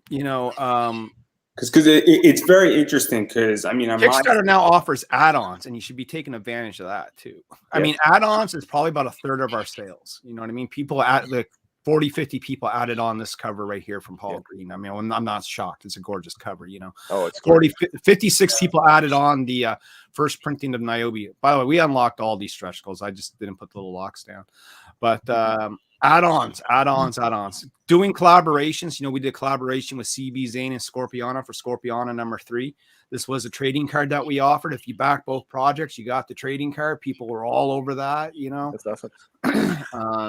Because it's very interesting, because I mean, Kickstarter now offers add-ons, and you should be taking advantage of that too. I mean, add-ons is probably about 1/3 of our sales. You know what I mean? People 40, 50 people added on this cover right here from Paul Green. I mean, I'm not shocked. It's a gorgeous cover, you know. Oh, it's 40, 56 people added on the first printing of Niobe. By the way, we unlocked all these stretch goals. I just didn't put the little locks down. But add-ons. Doing collaborations. You know, we did collaboration with CB Zane and Scorpiana for Scorpiana #3. This was a trading card that we offered. If you back both projects, you got the trading card. People were all over that, you know. That's awesome.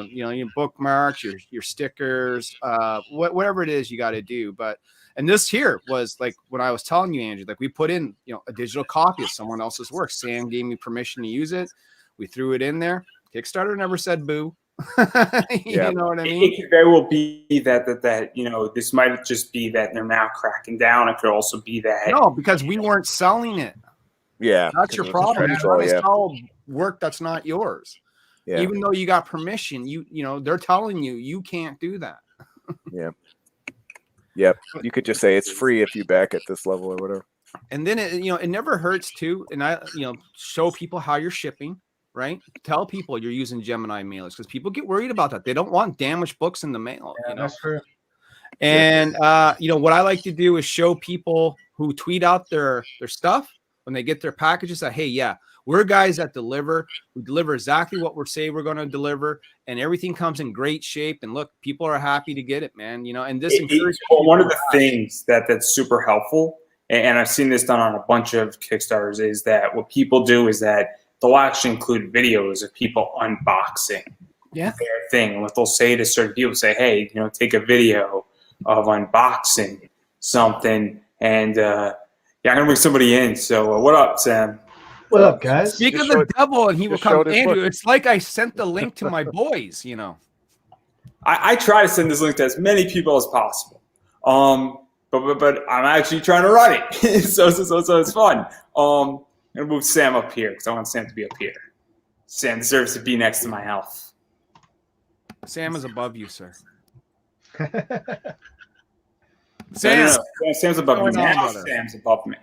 You know, your bookmarks, your stickers, whatever it is you got to do. And this here was like when I was telling you, Andrew, like we put in, you know, a digital copy of someone else's work. Sam gave me permission to use it. We threw it in there. Kickstarter never said boo. You know what I mean? It could very well be that you know, this might just be that they're now cracking down. It could also be that because we weren't selling it. Yeah, That's your problem. You're trying to sell work that's not yours. Yeah. Even though you got permission, you know, they're telling you can't do that. Yeah. Yep. You could just say it's free if you back at this level or whatever. And then it never hurts too. And show people how you're shipping. Right? Tell people you're using Gemini mailers because people get worried about that. They don't want damaged books in the mail. Yeah, that's true. And what I like to do is show people who tweet out their stuff when they get their packages that, hey, yeah, we're guys that deliver. We deliver exactly what we're saying we're going to deliver, and everything comes in great shape. And look, people are happy to get it, man. You know, and this one of the things that's super helpful, and I've seen this done on a bunch of Kickstarters, is that what people do is that they'll actually include videos of people unboxing their thing. And what they'll say to certain people, say, hey, you know, take a video of unboxing something. And I'm going to bring somebody in. So what up, Sam? What up, guys? Speak of the devil, and he will come. Andrew, it's like I sent the link to my boys, you know. I try to send this link to as many people as possible. But I'm actually trying to run it. so it's fun. I'm going to move Sam up here because I want Sam to be up here. Sam deserves to be next to my elf. Sam is above you, sir. Sam, no. Sam's above me. Now Sam's above me.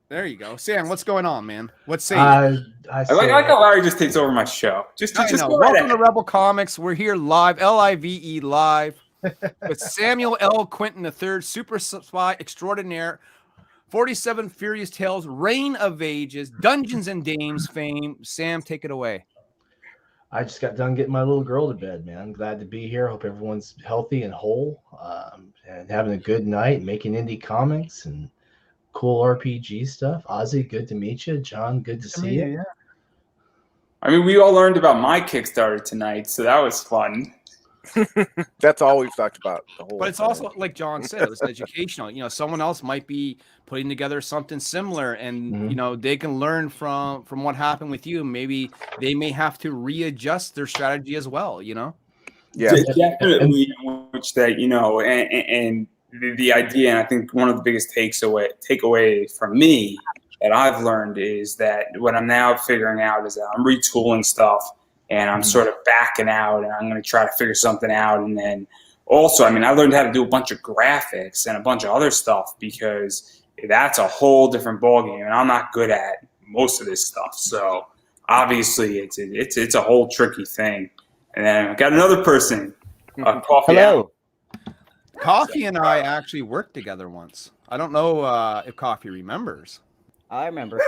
There you go. Sam, what's going on, man? What's saying? I like how Larry just takes over my show. Just welcome to Rebel Comics. We're here live, LIVE live, with Samuel L. Quinton III, super spy extraordinaire, 47 Furious Tales, Reign of Ages, Dungeons and Dames fame. Sam, take it away. I just got done getting my little girl to bed, man. I'm glad to be here. Hope everyone's healthy and whole, and having a good night, making indie comics and cool RPG stuff. Ozzy, good to meet you. John, good to see you. Yeah. I mean, we all learned about my Kickstarter tonight, so that was fun. That's all we've talked about the whole But it's time. also, like John said, it was educational. You know, someone else might be putting together something similar, and you know, they can learn from what happened with you. Maybe they may have to readjust their strategy as well, you know. Yeah, definitely. Which that, you know, and the idea, and I think one of the biggest takeaway from me that I've learned is that what I'm now figuring out is that I'm retooling stuff. And I'm sort of backing out, and I'm going to try to figure something out. And then also, I mean, I learned how to do a bunch of graphics and a bunch of other stuff because that's a whole different ballgame, and I'm not good at most of this stuff. So obviously, it's a whole tricky thing. And then I've got another person, Coffee. Hello. Coffee and I actually worked together once. I don't know if Coffee remembers. I remember.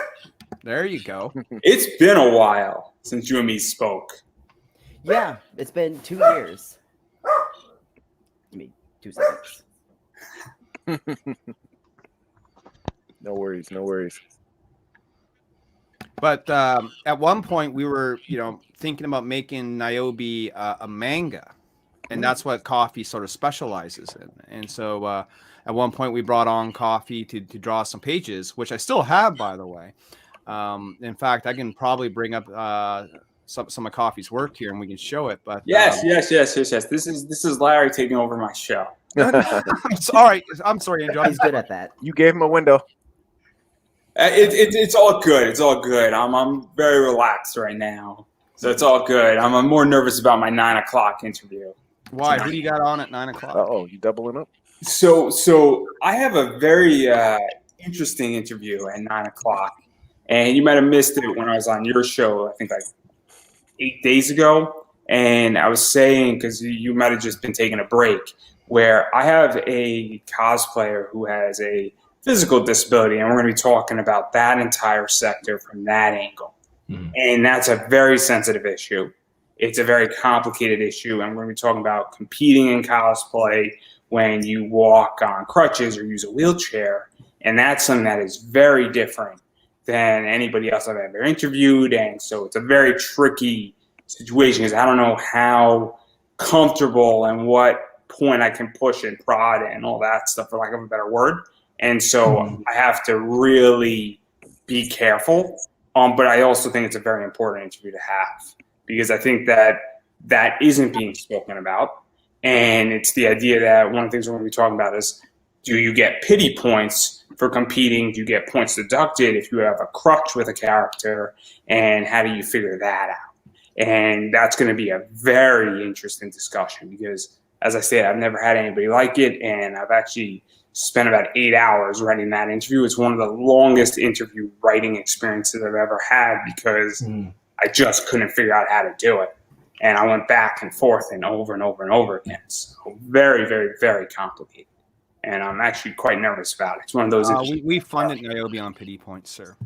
There you go. It's been a while since you and me spoke. Yeah, it's been 2 years. Give me 2 seconds. no worries. But at one point, we were, you know, thinking about making Niobe a manga, and that's what Coffee sort of specializes in. And so at one point, we brought on Coffee to draw some pages, which I still have, by the way. In fact, I can probably bring up some of Coffee's work here, and we can show it. But yes. This is Larry taking over my show. I'm sorry, Andrew. He's good at that. You gave him a window. It's all good. It's all good. I'm very relaxed right now, so it's all good. I'm more nervous about my 9 o'clock interview. Why? Who do you got on at 9 o'clock? Oh, you doubling up? So I have a very interesting interview at 9 o'clock. And you might have missed it when I was on your show, I think like 8 days ago. And I was saying, because you might have just been taking a break, where I have a cosplayer who has a physical disability, and we're going to be talking about that entire sector from that angle. And that's a very sensitive issue. It's a very complicated issue, and we're going to be talking about competing in cosplay when you walk on crutches or use a wheelchair. And that's something that is very different than anybody else I've ever interviewed. And so it's a very tricky situation because I don't know how comfortable and what point I can push and prod and all that stuff, for lack of a better word. And so I have to really be careful. But I also think it's a very important interview to have, because I think that isn't being spoken about. And it's the idea that one of the things we're going to be talking about is, do you get pity points for competing? Do you get points deducted if you have a crutch with a character? And how do you figure that out? And that's going to be a very interesting discussion because, as I said, I've never had anybody like it. And I've actually spent about 8 hours writing that interview. It's one of the longest interview writing experiences I've ever had because I just couldn't figure out how to do it. And I went back and forth and over and over and over again. So very, very, very complicated. And I'm actually quite nervous about it. It's one of those. We funded Niobe on pity points, sir.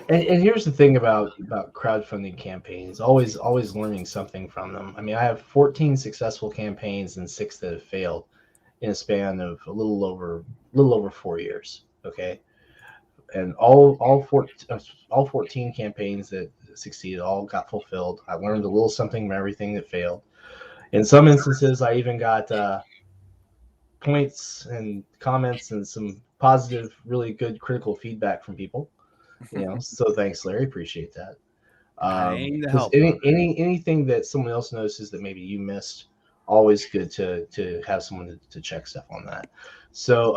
And here's the thing about crowdfunding campaigns, always learning something from them. I mean, I have 14 successful campaigns and 6 that have failed in a span of a little over 4 years. Okay. And all 14 campaigns that succeeded all got fulfilled. I learned a little something from everything that failed. In some instances, I even got points and comments and some positive, really good critical feedback from people. So thanks, Larry. Appreciate that. Anything that someone else notices that maybe you missed, always good to have someone to check stuff on that. So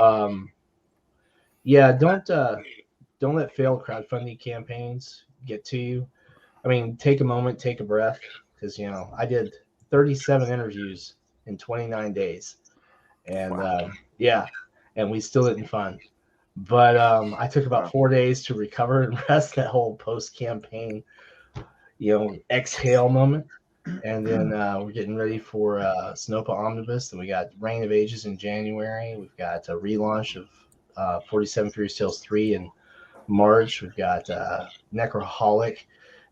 don't let failed crowdfunding campaigns get to you. I mean, take a moment, take a breath, because I did 37 interviews in 29 days, and and we still didn't fund. But I took about 4 days to recover and rest that whole post-campaign, exhale moment. And then we're getting ready for Snopa Omnibus. And we got Reign of Ages in January. We've got a relaunch of 47 Furious Tales 3 in March. We've got Necroholic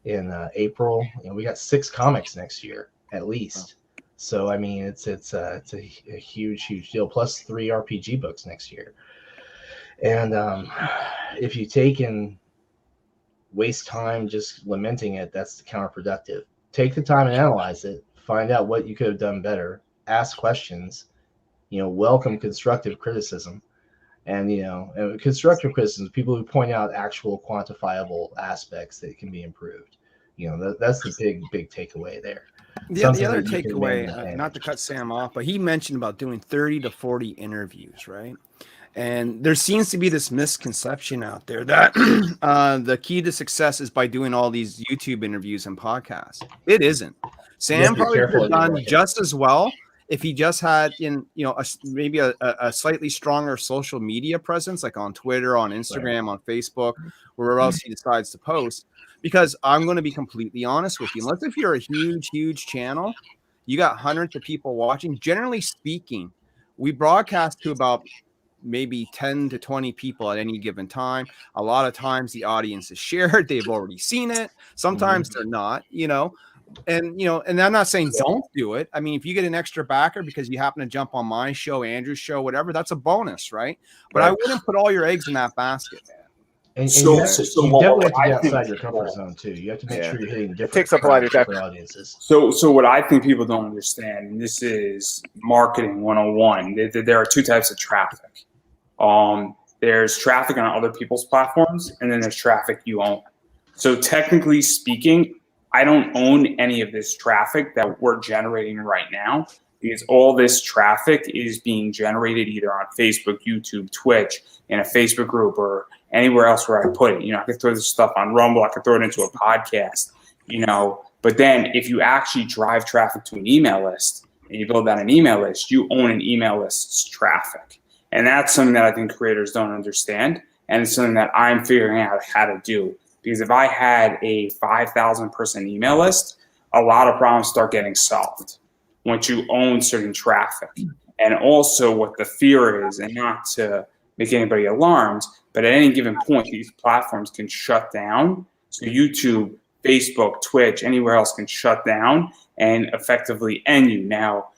in April. And we got 6 comics next year, at least. So, I mean, it's a huge deal. Plus 3 RPG books next year. And if you take and waste time just lamenting it, that's counterproductive. Take the time and analyze it. Find out what you could have done better. Ask questions. Welcome constructive criticism. And constructive criticism, people who point out actual quantifiable aspects that can be improved. That's the big takeaway there. The other takeaway, not to cut Sam off, but he mentioned about doing 30 to 40 interviews, right? And there seems to be this misconception out there that the key to success is by doing all these YouTube interviews and podcasts. It isn't. Sam probably could have done just as well if he just had maybe a slightly stronger social media presence, like on Twitter, on Instagram, on Facebook, wherever else he decides to post. Because I'm going to be completely honest with you. Unless if you're a huge channel, you got hundreds of people watching. Generally speaking, we broadcast to about maybe 10 to 20 people at any given time. A lot of times the audience is shared. They've already seen it. Sometimes they're not, and I'm not saying don't do it. I mean, if you get an extra backer because you happen to jump on my show, Andrew's show, whatever, that's a bonus, right? But I wouldn't put all your eggs in that basket, man. And you definitely have to get outside your comfort zone too. You have to make sure you're hitting different audiences. So what I think people don't understand, and this is marketing 101, there are 2 types of traffic. There's traffic on other people's platforms, and then there's traffic you own. So technically speaking, I don't own any of this traffic that we're generating right now, because all this traffic is being generated either on Facebook, YouTube, Twitch, in a Facebook group, or anywhere else where I put it. I could throw this stuff on Rumble. I could throw it into a podcast, But then if you actually drive traffic to an email list and you build out an email list, you own an email list's traffic. And that's something that I think creators don't understand. And it's something that I'm figuring out how to do because if I had a 5,000 person email list, a lot of problems start getting solved once you own certain traffic. And also what the fear is, and not to make anybody alarmed, but at any given point, these platforms can shut down. So YouTube, Facebook, Twitch, anywhere else can shut down and effectively end you. Now,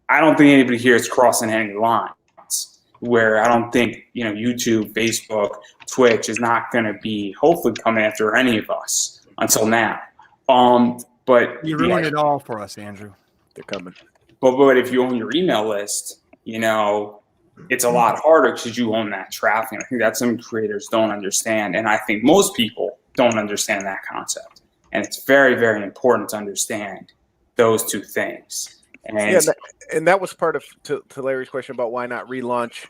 I don't think anybody here is crossing any lines where I don't think, YouTube, Facebook, Twitch is not going to be hopefully coming after any of us until now. But You ruined it all for us, Andrew. They're coming. But if you own your email list, it's a lot harder because you own that traffic. I think that's some creators don't understand. And I think most people don't understand that concept. And it's very, very important to understand those two things. And that was part of to Larry's question about why not relaunch.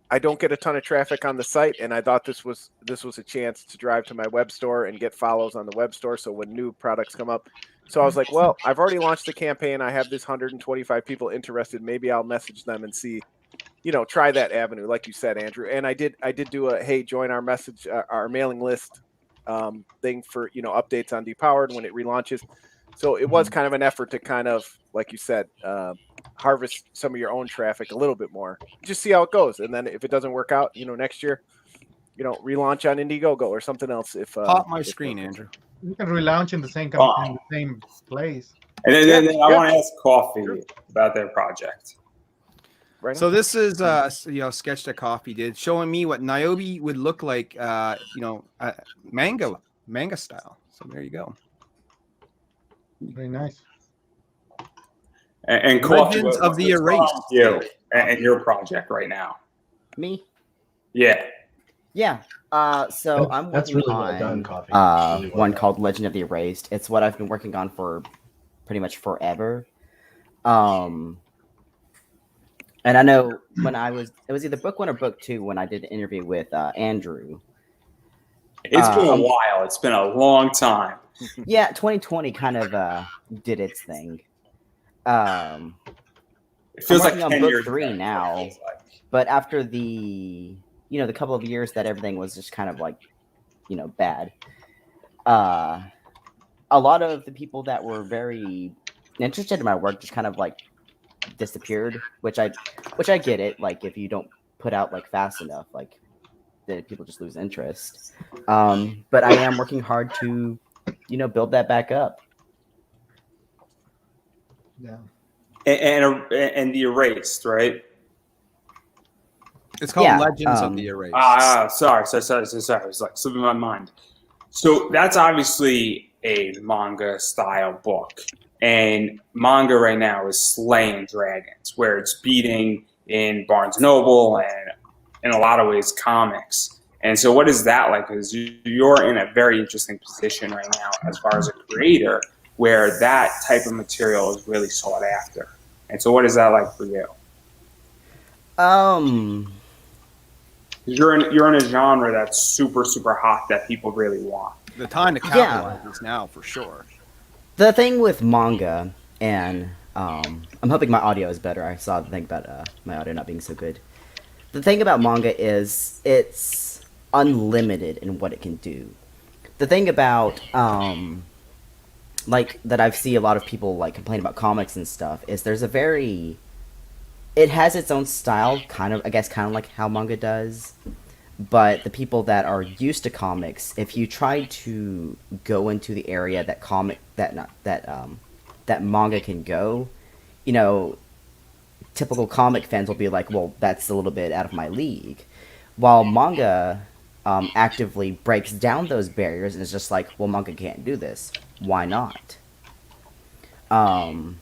I don't get a ton of traffic on the site, and I thought this was a chance to drive to my web store and get follows on the web store. So when new products come up, so I was like, well, I've already launched the campaign. I have this 125 people interested. Maybe I'll message them and see, try that avenue, like you said, Andrew. And I did do a hey, join our our mailing list thing for updates on Depowered when it relaunches. So it was kind of an effort to kind of, like you said, harvest some of your own traffic a little bit more. Just see how it goes, and then if it doesn't work out, next year, relaunch on Indiegogo or something else. If pop my screen, Andrew. You can relaunch in the same place. And then I want to ask Coffee about their project. Right. So this is sketch that Coffee did, showing me what Niobe would look like, manga style. So there you go. Very nice. And Legends of the Erased. You and your project right now. Me? Yeah. Yeah. So I'm that's working really on well done, Coffee. Really well one done. called Legend of the Erased. It's what I've been working on for pretty much forever. And I know when it was either book 1 or book 2 when I did an interview with Andrew. It's been a while. It's been a long time. Yeah, 2020 kind of did its thing. It feels I'm like working 10 on years book 3 ago. now, but after the couple of years that everything was just kind of like, bad. A lot of the people that were very interested in my work just kind of like disappeared, which I get it. Like if you don't put out like fast enough, like then people just lose interest. But I am working hard to, build that back up. Yeah. And the Erased, right? It's called Yeah, Legends of the Erased. Sorry. It was like slipping my mind. So that's obviously a manga style book. And manga right now is slaying dragons, where it's beating in Barnes & Noble and in a lot of ways comics. And so what is that like? Because you're in a very interesting position right now as far as a creator, where that type of material is really sought after. And so what is that like for you? You're in a genre that's super, super hot that people really want. The time to capitalize is now for sure. The thing with manga, and I'm hoping my audio is better. I saw the thing about my audio not being so good. The thing about manga is it's unlimited in what it can do. The thing about like that I've seen a lot of people like complain about comics and stuff is it has its own style, kind of like how manga does. But the people that are used to comics, if you try to go into the area that manga can go, typical comic fans will be like, well, that's a little bit out of my league. While manga actively breaks down those barriers and is just like, well, manga can't do this. Why not? And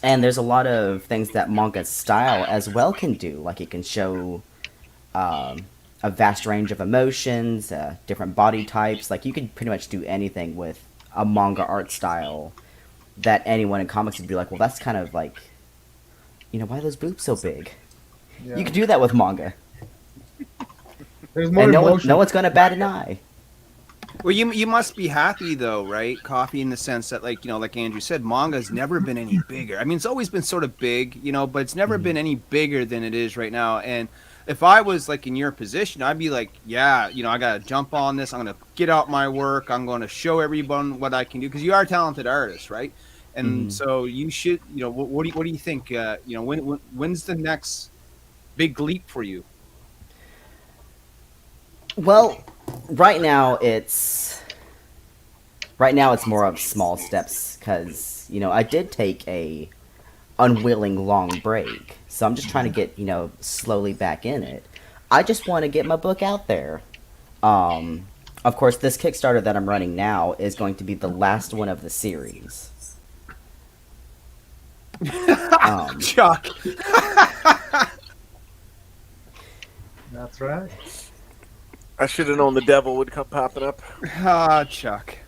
there's a lot of things that manga style as well can do. Like it can show a vast range of emotions, different body types. Like you can pretty much do anything with a manga art style that anyone in comics would be like, well, that's kind of like, why are those boobs so big? Yeah. You could do that with manga. There's more and no emotion. one's going to bat an eye. Well, you must be happy though, right? Coffee, in the sense that, like, like Andrew said, manga's never been any bigger. I mean, it's always been sort of big, but it's never been any bigger than it is right now. And if I was like in your position, I'd be like, yeah, I gotta jump on this. I'm gonna get out my work. I'm gonna show everyone what I can do, because you are a talented artist, right? And so you should, what do you think? When's the next big leap for you? Well, right now it's more of small steps, because I did take a unwilling long break, so I'm just trying to get slowly back in it. I just want to get my book out there. Of course, this Kickstarter that I'm running now is going to be the last one of the series. Chuck. That's right. I should have known the devil would come popping up. Chuck.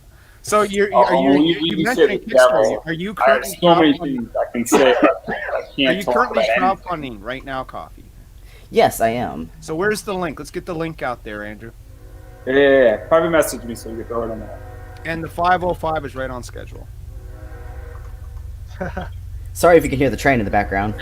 So you mentioned said Kickstarter. Are you I have currently so many things I can say. I can't Are you talk currently about crowdfunding right now, Coffee? Yes, I am. So where's the link? Let's get the link out there, Andrew. Yeah. Private message me so you can throw it on there. And the 5:05 is right on schedule. Sorry if you can hear the train in the background.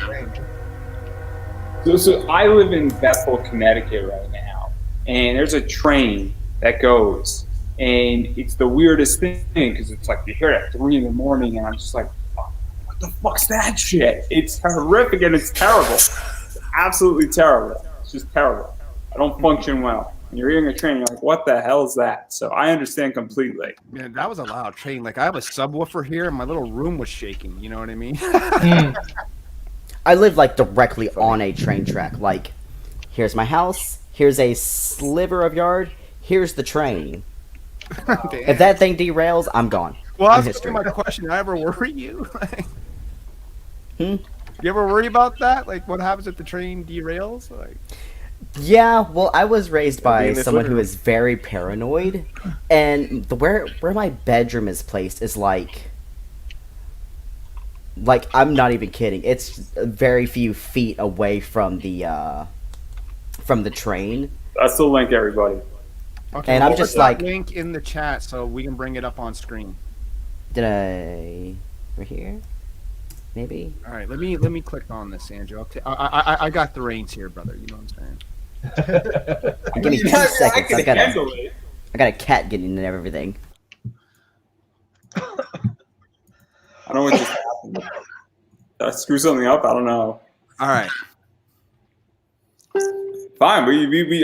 So I live in Bethel, Connecticut right now, and there's a train that goes, and it's the weirdest thing, because it's like you hear it at 3 in the morning, and I'm just like, what the fuck's that shit? It's horrific and it's terrible. It's absolutely terrible. It's just terrible. I don't function well. When you're hearing a train, you're like, what the hell is that? So I understand completely. Man, that was a loud train. Like, I have a subwoofer here, and my little room was shaking. You know what I mean? I live like directly on a train track. Like, here's my house, here's a sliver of yard, here's the train. If that thing derails, I'm gone. Well, I'm that's history. my question. Did I ever worry you? Hmm? You ever worry about that? Like, what happens if the train derails? Like, Yeah, well, I was raised by in this someone living who room. is very paranoid, and where my bedroom is placed is like I'm not even kidding. It's very few feet away from the train. That's the link, everybody. okay, And I'm we'll just put that like- link in the chat so we can bring it up on screen. Did I right here? Maybe. All right, let me click on this, Andrew. I got the reins here, brother. You know what I'm saying? Give me 2 I seconds. can handle it. I got a cat getting in everything. I don't know what just happened. Did I screw something up? I don't know. All right, Fine,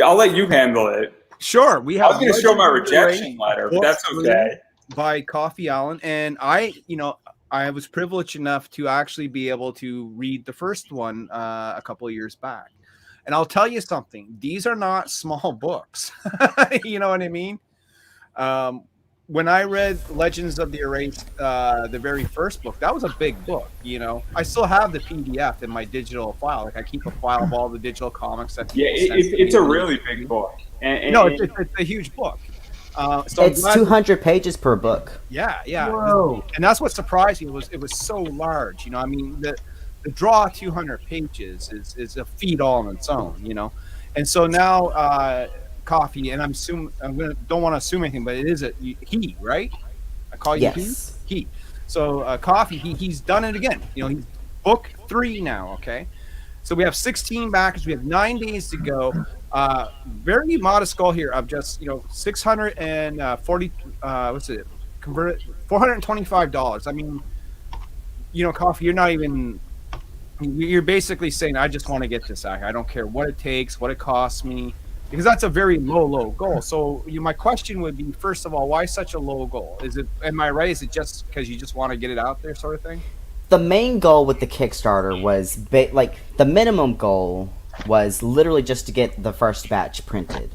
I'll let you handle it. sure. We I have was going to show my Legendary rejection letter, but that's book okay. by Coffee Allen, and I was privileged enough to actually be able to read the first one a couple of years back. And I'll tell you something, these are not small books. You know what I mean? When I read Legends of the Erased, the very first book, that was a big book. I still have the PDF in my digital file. Like, I keep a file of all the digital comics that Yeah, people send to it's a me. really big book. And It's a huge book. So I'm It's glad 200 pages per book. Yeah. Whoa. And that's what surprised me. It was so large. I mean, the draw 200 pages is a feat all on its own. And so now Coffee, and don't want to assume anything, but it is he, right? I call you Yes. he. So Coffee, he's done it again. He's book 3 now. Okay. So we have 16 backers. We have 9 days to go. Very modest goal here of just 640. What's it? Converted $425. I mean, Coffee, you're not even. You're basically saying, I just want to get this out. I don't care what it takes, what it costs me, because that's a very low goal. So my question would be, first of all, why such a low goal? Am I right? Is it just because you just want to get it out there, sort of thing? The main goal with the Kickstarter was the minimum goal was literally just to get the first batch printed.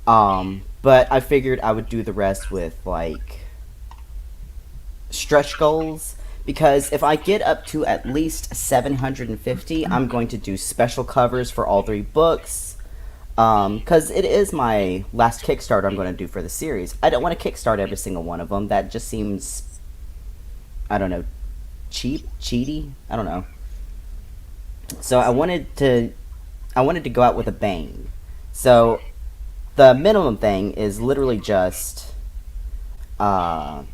But I figured I would do the rest with stretch goals, because if I get up to at least 750, I'm going to do special covers for all 3 books. Because it is my last Kickstarter I'm going to do for the series. I don't want to kickstart every single one of them. That just seems, I don't know, cheaty. I don't know. So I wanted to go out with a bang. So the minimum thing is literally just to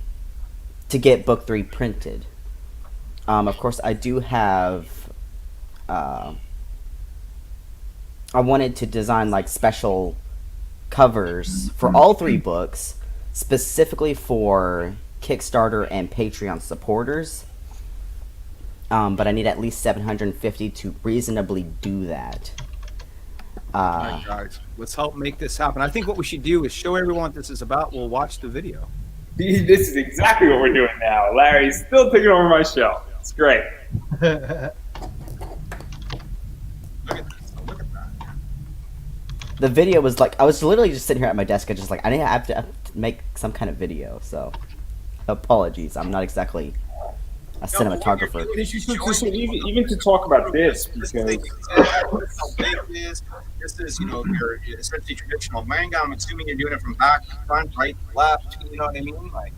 get book 3 printed. Of course, I do have. I wanted to design like special covers for all 3 books, specifically for Kickstarter and Patreon supporters. But I need at least 750 to reasonably do that. All right, guys, let's help make this happen. I think what we should do is show everyone what this is about. We'll watch the video. This is exactly what we're doing now. Larry's still taking over my show. It's great. Look at this. Look at that. The video was like, I was literally just sitting here at my desk and just like, I have to make some kind of video, so apologies. I'm not exactly a cinematographer. So even to talk about this, because This is, your essentially traditional manga. I'm assuming you're doing it from back, front, right, left. You know what I mean? Like,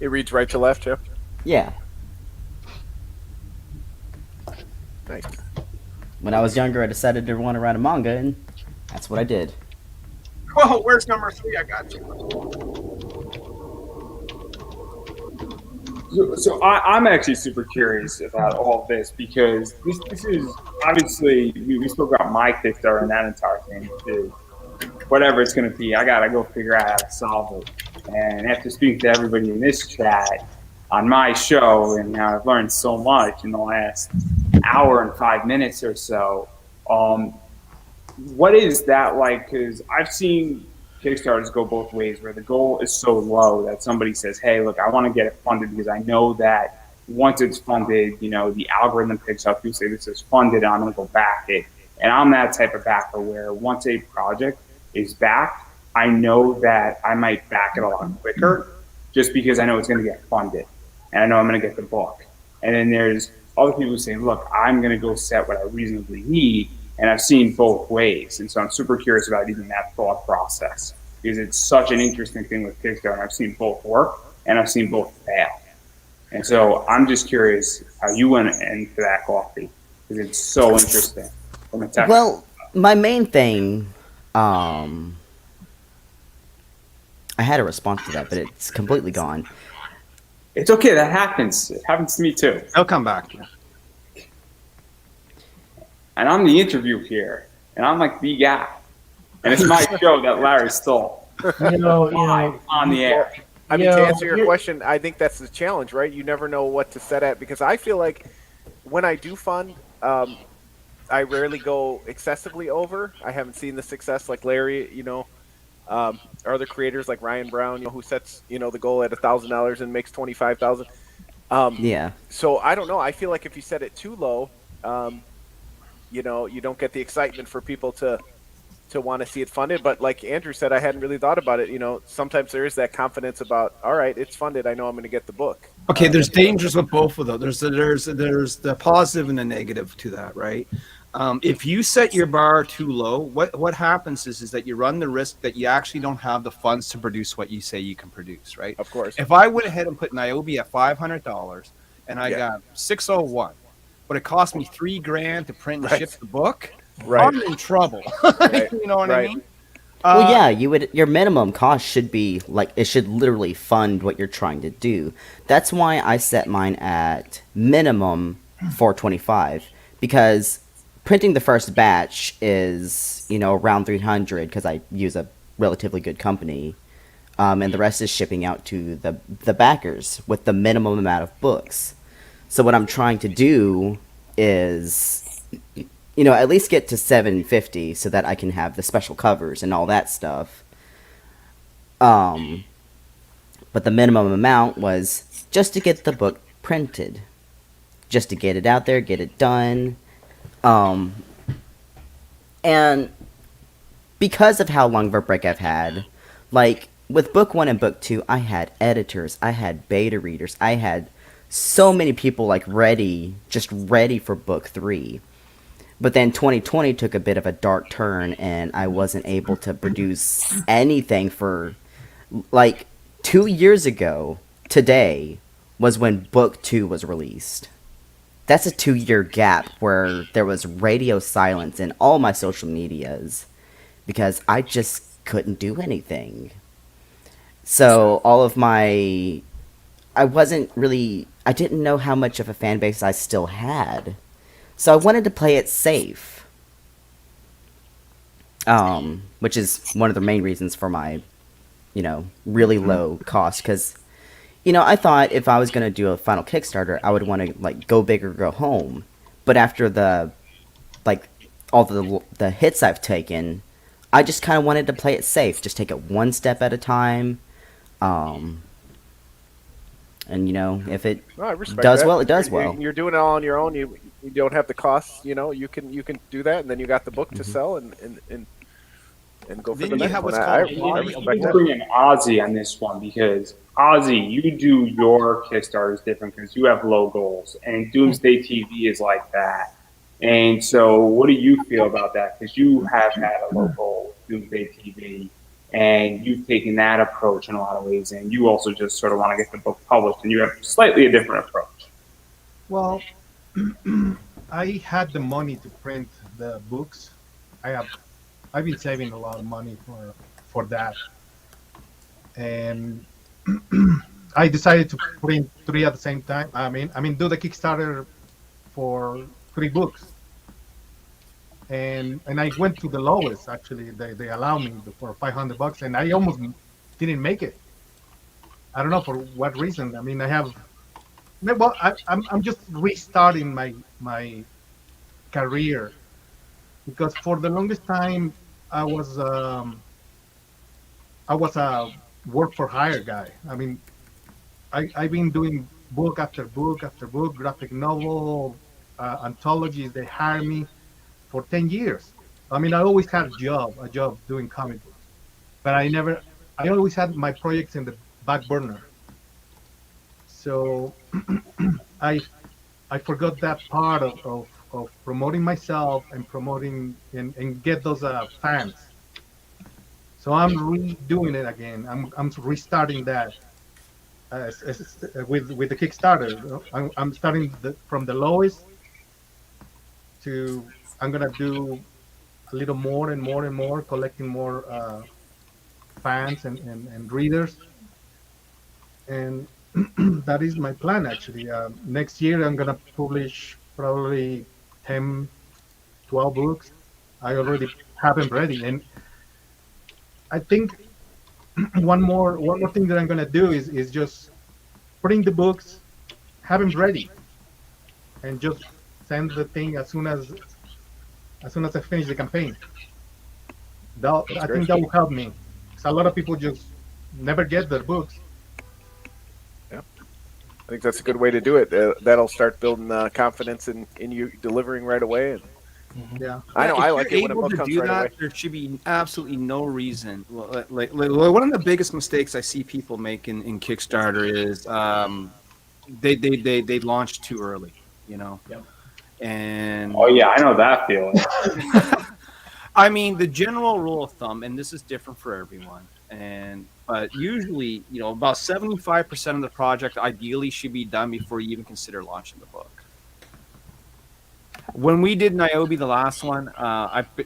It reads right to left, yeah. Yeah. Nice. When I was younger, I decided to want to write a manga, and that's what I did. whoa, where's number 3? I got you. So I'm actually super curious about all this because this is obviously we spoke about my Kickstarter and that entire thing. Whatever it's going to be, I got to go figure out how to solve it. And after speaking to everybody in this chat on my show, and I've learned so much in the last hour and 5 minutes or so. What is that like? Because I've seen Kickstarters go both ways, where the goal is so low that somebody says, hey, look, I want to get it funded because I know that once it's funded, the algorithm picks up, you say this is funded, I'm going to go back it. And I'm that type of backer where once a project is backed, I know that I might back it a lot quicker just because I know it's going to get funded and I know I'm going to get the book. And then there's other people who say, look, I'm going to go set what I reasonably need. And I've seen both ways. And so I'm super curious about even that thought process because it's such an interesting thing with Kickstarter. I've seen both work and I've seen both fail. And so I'm just curious how you went into that, Coffee, because it's so interesting from a technical. Well, my main thing, I had a response to that, but it's completely gone. It's okay. That happens. It happens to me too. I'll come back. And I'm the interview here, and I'm like the guy. And it's my show that Larry stole. Live on the air. I mean, to answer your question, I think that's the challenge, right? You never know what to set at because I feel like when I do fund, I rarely go excessively over. I haven't seen the success like Larry, or other creators like Ryan Brown, who sets, the goal at $1,000 and makes 25,000. Yeah. So I don't know. I feel like if you set it too low, you don't get the excitement for people to want to see it funded. But like Andrew said, I hadn't really thought about it. Sometimes there is that confidence about, all right, it's funded. I know I'm going to get the book. Okay, there's dangers with both of those. There's the positive and the negative to that, right? If you set your bar too low, what happens is that you run the risk that you actually don't have the funds to produce what you say you can produce, right? Of course. If I went ahead and put Niobe at $500 and I got 601, but it cost me $3,000 to print and ship the book, right. I'm in trouble. Right. You know what I mean? Well, yeah, your minimum cost should be like it should literally fund what you're trying to do. That's why I set mine at minimum $425 because printing the first batch is around $300 because I use a relatively good company, and the rest is shipping out to the backers with the minimum amount of books. So what I'm trying to do is at least get to $750 so that I can have the special covers and all that stuff. But the minimum amount was just to get the book printed. Just to get it out there, get it done. And because of how long of a break I've had, like with book 1 and book 2, I had editors, I had beta readers, I had so many people ready for book 3. But then 2020 took a bit of a dark turn, and I wasn't able to produce anything for 2 years ago. Today was when book 2 was released. That's a 2-year gap where there was radio silence in all my social medias because I just couldn't do anything. So all of my, I didn't know how much of a fan base I still had. So I wanted to play it safe. Which is one of the main reasons for my, really low cost. Because, I thought if I was going to do a final Kickstarter, I would want to, like, go big or go home. But after like, all the hits I've taken, I just kind of wanted to play it safe. Just take it one step at a time. And, if it No, I respect does that. well, it does well. You're doing it all on your own. You don't have the costs. You can do that, and then you got the book to sell and go for Then the you next have one. what's I called body of respect You that. bring in Ozzy on this one because Ozzy, you do your Kickstarters different because you have low goals, and Doomsday TV is like that. And so, what do you feel about that? Because you have had a low goal with Doomsday TV, and you've taken that approach in a lot of ways, and you also just sort of want to get the book published, and you have slightly a different approach. Well, I had the money to print the books. I've been saving a lot of money for that, and I decided to print three at the same time. Do the Kickstarter for three books, and I went to the lowest. Actually, they allow me for $500, and I almost didn't make it. I don't know for what reason. I have no, well, I'm just restarting my career because for the longest time I was um, I was a work for hire guy. I've been doing book after book after book, graphic novel, anthologies. They hire me for 10 years. I always had a job doing comic books, but I always had my projects in the back burner. So I I forgot that part of promoting myself and promoting and get those fans. So I'm redoing it again. I'm restarting that with the Kickstarter. I'm starting from the lowest to I'm gonna do a little more and more and more, collecting more fans and readers, and that is my plan actually. Next year I'm gonna publish probably 10, 12 books. I already have them ready, and I think one more thing that I'm gonna do is just print the books, have them ready, and just send the thing as soon as I finish the campaign. That's I great. think that will help me. 'Cause a lot of people just never get their books. Yeah, I think that's a good way to do it. That'll start building confidence in you delivering right away. And Yeah. I know If I you're like it when a able book to comes do right that, away. there should be absolutely no reason. One of the biggest mistakes I see people make in Kickstarter is they launch too early, you know. Yep. And Oh yeah, I know that feeling. the general rule of thumb, and this is different for everyone, but usually, about 75% of the project ideally should be done before you even consider launching the book. When we did Niobe, the last one,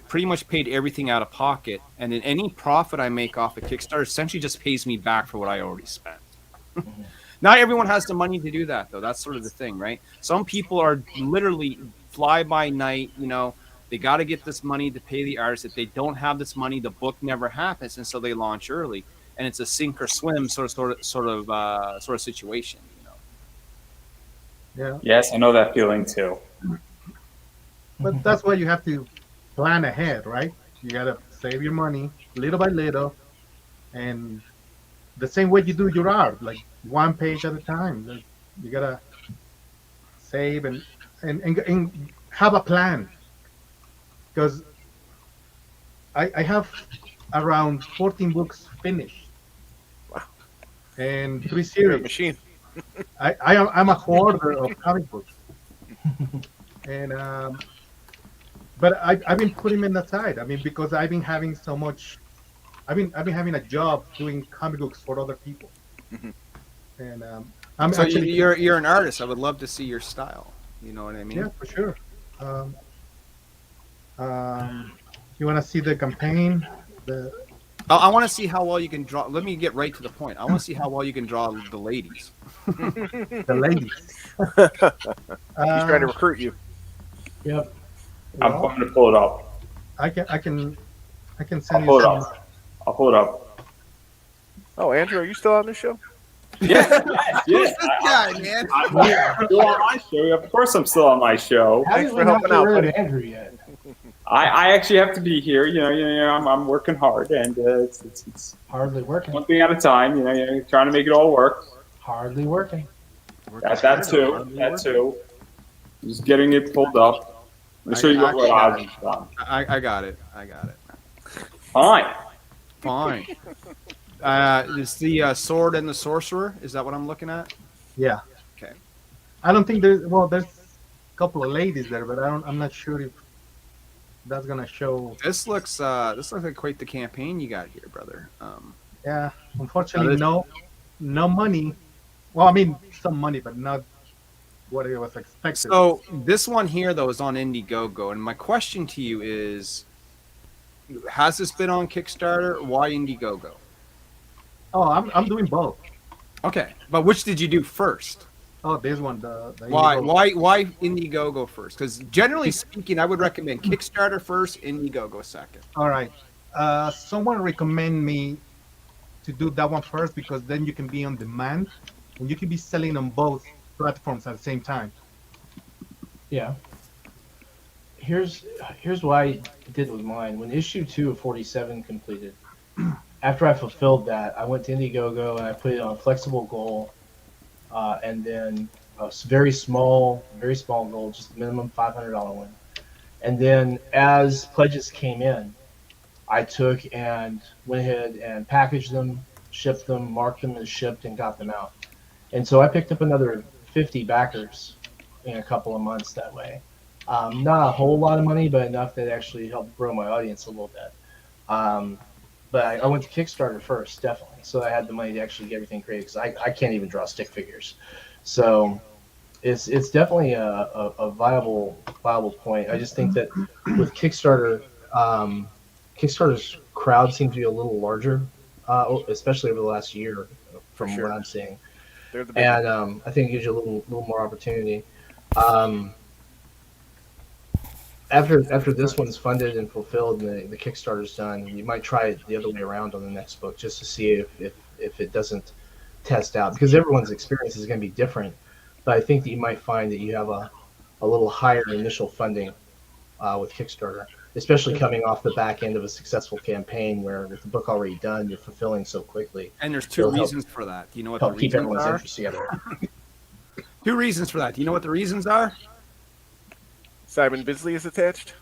pretty much paid everything out of pocket, and then any profit I make off of Kickstarter essentially just pays me back for what I already spent. Not everyone has the money to do that, though. That's sort of the thing, right? Some people are literally fly by night. They got to get this money to pay the artist. If they don't have this money, the book never happens, and so they launch early, and it's a sink or swim sort of situation. Yeah. Yes, I know that feeling too. But that's why you have to plan ahead, right? You gotta save your money little by little, and the same way you do your art, like one page at a time. You gotta save and have a plan. Because I have around 14 books finished and three You're a series. machine. I'm a hoarder of comic books, and but I've been putting them aside. Because I've been having so much. I've been having a job doing comic books for other people, Mhm. and I'm So actually you're an artist. I would love to see your style. You know what I mean? yeah, for sure. Um, you want to see the campaign? I want to see how well you can draw. Let me get right to the point. I want to see how well you can draw the ladies. The ladies. He's trying to recruit you. Yep. I'm Well, going to pull it up. I can I'll send pull you it some. up. I'll pull it up. Oh, Andrew, are you still on this show? Yeah, Who's this guy, man? I'm still on my show. Of course, I'm still on my show. how Thanks did for we not helping get out, rid buddy. of Andrew yet? I actually have to be here. I'm working hard, and it's Hardly working. one thing at a time. You're trying to make it all work. Hardly working. That too. Just getting it pulled up. Let me show you what Ozzy's done. I got it. Fine. Fine. Is the sword and the sorcerer? Is that what I'm looking at? Yeah. Okay. I don't think there's a couple of ladies there, but I'm not sure if that's gonna show. This looks like quite the campaign you got here, brother. Yeah. Unfortunately, no money. Well, I mean some money, but not what it was expected. So this one here though is on Indiegogo, and my question to you is, has this been on Kickstarter? Why Indiegogo? Oh, I'm doing both. Okay, but which did you do first? Oh, this one. The Why Indiegogo. why Indiegogo first? Because generally speaking, I would recommend Kickstarter first, Indiegogo second. All right. Someone recommend me to do that one first because then you can be on demand and you can be selling on both platforms at the same time. Yeah. Here's why I did it with mine. When issue 2 of 47 completed, after I fulfilled that, I went to Indiegogo and I put it on a flexible goal, and then a very small goal, just minimum $500 win. And then as pledges came in, I took and went ahead and packaged them, shipped them, marked them as shipped, and got them out. And so I picked up another 50 backers in a couple of months that way. Not a whole lot of money, but enough that actually helped grow my audience a little bit. But I went to Kickstarter first, definitely. So I had the money to actually get everything created because I can't even draw stick figures. So it's definitely a viable point. I just think that with Kickstarter, Kickstarter's crowd seems to be a little larger, especially over the last year, from sure. what I'm seeing. They're the big And I think it gives you a little more opportunity. After this one's funded and fulfilled and the Kickstarter's done, you might try it the other way around on the next book just to see if it doesn't test out, because everyone's experience is going to be different. But I think that you might find that you have a little higher initial funding with Kickstarter, especially coming off the back end of a successful campaign where with the book already done, you're fulfilling so quickly. And there's two reasons for that. Do you know what the Help keep reasons everyone's are? interest together. Two reasons for that. Do you know what the reasons are? Simon Bisley is attached.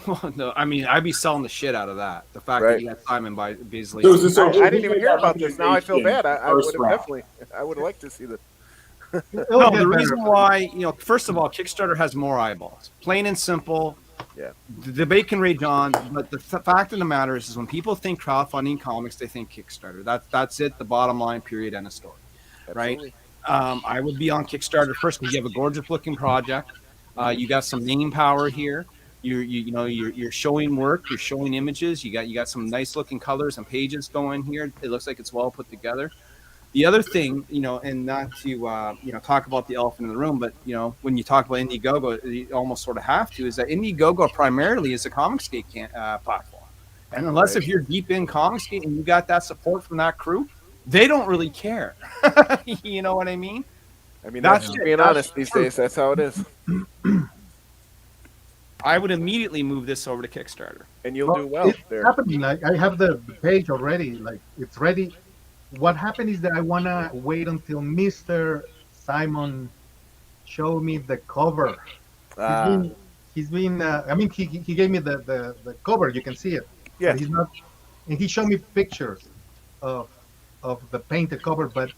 Well, no, I mean, I'd be selling the shit out of that. The fact Right. that you got Simon by Beasley. So I didn't even hear about this. Now I feel bad. I would First have round. definitely. I would have liked to see that. No, the reason why, first of all, Kickstarter has more eyeballs. Plain and simple. Yeah. The debate can rage on, but the fact of the matter is when people think crowdfunding comics, they think Kickstarter. That's it. The bottom line. Period. End of story. Absolutely. Right. I would be on Kickstarter first because you have a gorgeous looking project. You got some name power here. You're showing work. You're showing images. You got some nice looking colors and pages going here. It looks like it's well put together. The other thing, and not to talk about the elephant in the room, but when you talk about Indiegogo, you almost sort of have to, is that Indiegogo primarily is a Comicsgate platform, and unless if you're deep in Comicsgate and you got that support from that crew, they don't really care. You know what I mean? I mean, that's being honest these days. That's how it is. I would immediately move this over to Kickstarter. And you'll do well It's there. happening. Like I have the page already. Like it's ready. What happened is that I wanna wait until Mr. Simon showed me the cover. He's been. I mean, he gave me the cover. You can see it. Yeah. But he's not. And he showed me pictures of the painted cover, but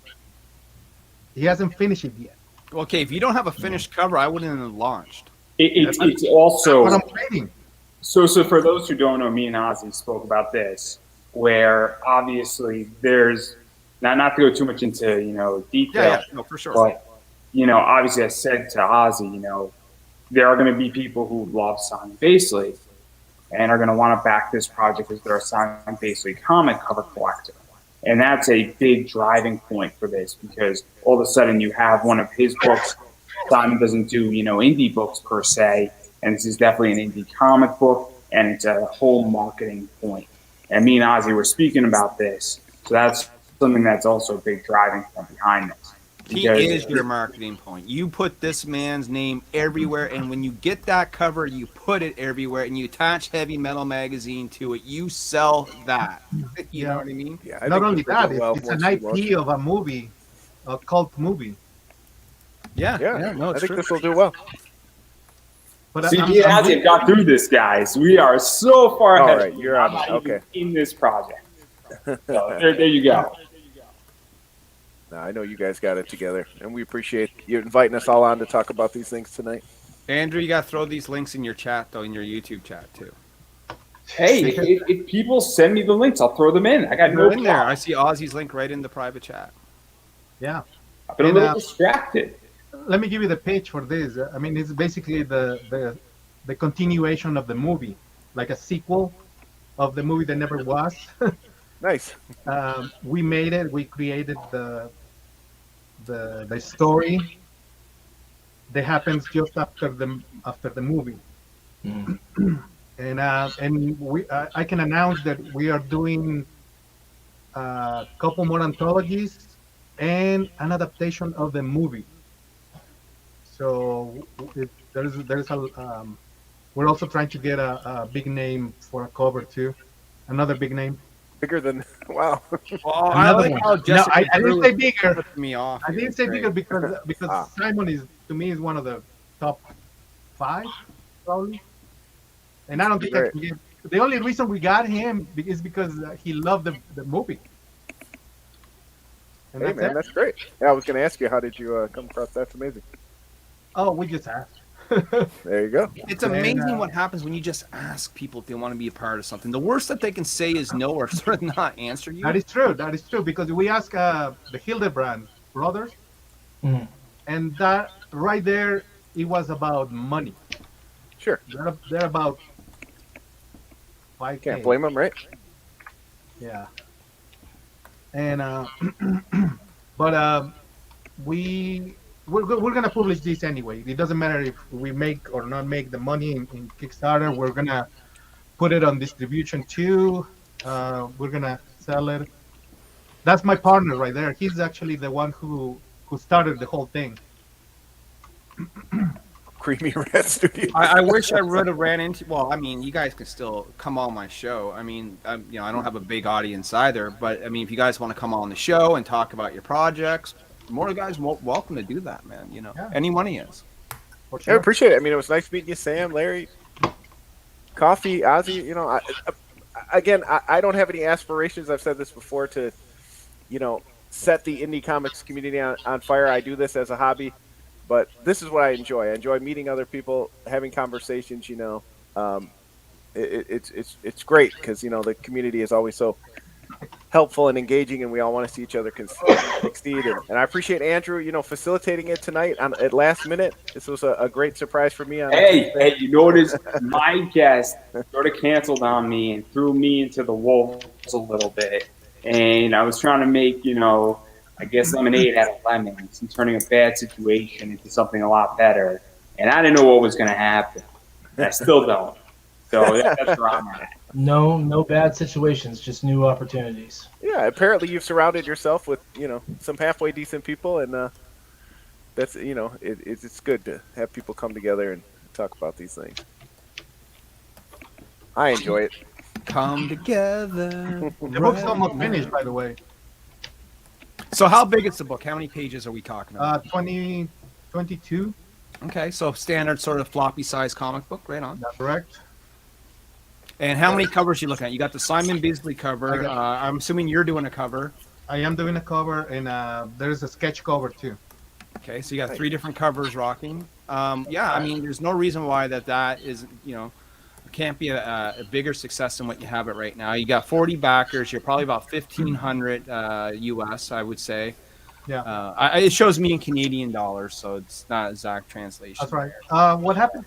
he hasn't finished it yet. Okay, if you don't have a finished cover, I wouldn't have launched. It's also But I'm waiting. so for those who don't know, me and Ozzy spoke about this, where obviously there's not to go too much into detail, No, for sure. but obviously I said to Ozzy, there are going to be people who love Simon Basley, and are going to want to back this project as their assigned basically comic cover collector. And that's a big driving point for this, because all of a sudden you have one of his books. Simon doesn't do, indie books per se, and this is definitely an indie comic book, and it's a whole marketing point. And me and Ozzy were speaking about this, so that's something that's also a big driving point behind this. He is your marketing point. You put this man's name everywhere, and when you get that cover, you put it everywhere, and you attach Heavy Metal magazine to it. You sell that. You know what I mean? Yeah. Not only that, it's an IP of a movie, a cult movie. Yeah. No, I think true. this will do well. But See, me and Ozzy have got through this, guys. We are so far ahead. All right, you're I'm on. not Okay. even in this project. So there you go. No, I know you guys got it together, and we appreciate you inviting us all on to talk about these things tonight. Andrew, you got to throw these links in your chat, though, in your YouTube chat, too. Hey, if people send me the links, I'll throw them in. I got no They're in there. problem. I see Ozzy's link right in the private chat. Yeah. I've been a little distracted. Let me give you the page for this. I mean, it's basically the continuation of the movie, like a sequel of the movie that never was. Nice. We made it. We created the story that happens just after the movie. And we I can announce that we are doing a couple more anthologies and an adaptation of the movie. So there's a we're also trying to get a big name for a cover too, another big name. Bigger than wow. Well, I like how Jessica I didn't say bigger. put me off. I didn't say bigger because Simon is, to me, is one of the top 5 probably, and I don't think I can get. The only reason we got him is because he loved the movie. And Hey man, that's great. Yeah, I was going to ask you, how did you come across that? That's amazing. Oh, we just asked. There you go. It's amazing what happens when you just ask people if they want to be a part of something. The worst that they can say is no or sort of not answer you. That is true. That is true, because we asked the Hildebrand brothers, and that right there, it was about money. Sure. They're about 5K. Can't blame them, right? Yeah. And but we're gonna publish this anyway. It doesn't matter if we make or not make the money in Kickstarter. We're gonna put it on distribution too. We're gonna sell it. That's my partner right there. He's actually the one who started the whole thing. Creamy Red Studio. I wish I would have ran into. Well, I mean, you guys can still come on my show. I mean, I don't have a big audience either, but I mean, if you guys want to come on the show and talk about your projects, more guys welcome to do that, man. Any money is. For I sure. appreciate it. I mean, it was nice meeting you, Sam, Larry, Coffee, Ozzy. I don't have any aspirations. I've said this before to, set the indie comics community on fire. I do this as a hobby, but this is what I enjoy. I enjoy meeting other people, having conversations. It's great because the community is always so helpful and engaging, and we all want to see each other succeed. And I appreciate Andrew, facilitating it tonight at last minute. This was a great surprise for me. Hey, you notice my guest sort of canceled on me and threw me into the wolves a little bit. And I was trying to make, I guess lemonade out of lemons and turning a bad situation into something a lot better. And I didn't know what was going to happen. And I still don't. So that's where I'm at. No bad situations, just new opportunities. Yeah, apparently you've surrounded yourself with, some halfway decent people, and that's, it's good to have people come together and talk about these things. I enjoy it. Come together. The book's almost finished, by the way. So how big is the book? How many pages are we talking about? 22. Okay, so standard sort of floppy size comic book, right on. That's correct. And how many covers you looking at? You got the Simon Bisley cover. I'm assuming you're doing a cover. I am doing a cover, and there's a sketch cover too. Okay, so you got 3 different covers rocking. I mean, there's no reason why that is, can't be a bigger success than what you have it right now. You got 40 backers. You're probably about 1,500 US, I would say. Yeah. It shows me in Canadian dollars, so it's not exact translation. That's right. What happened?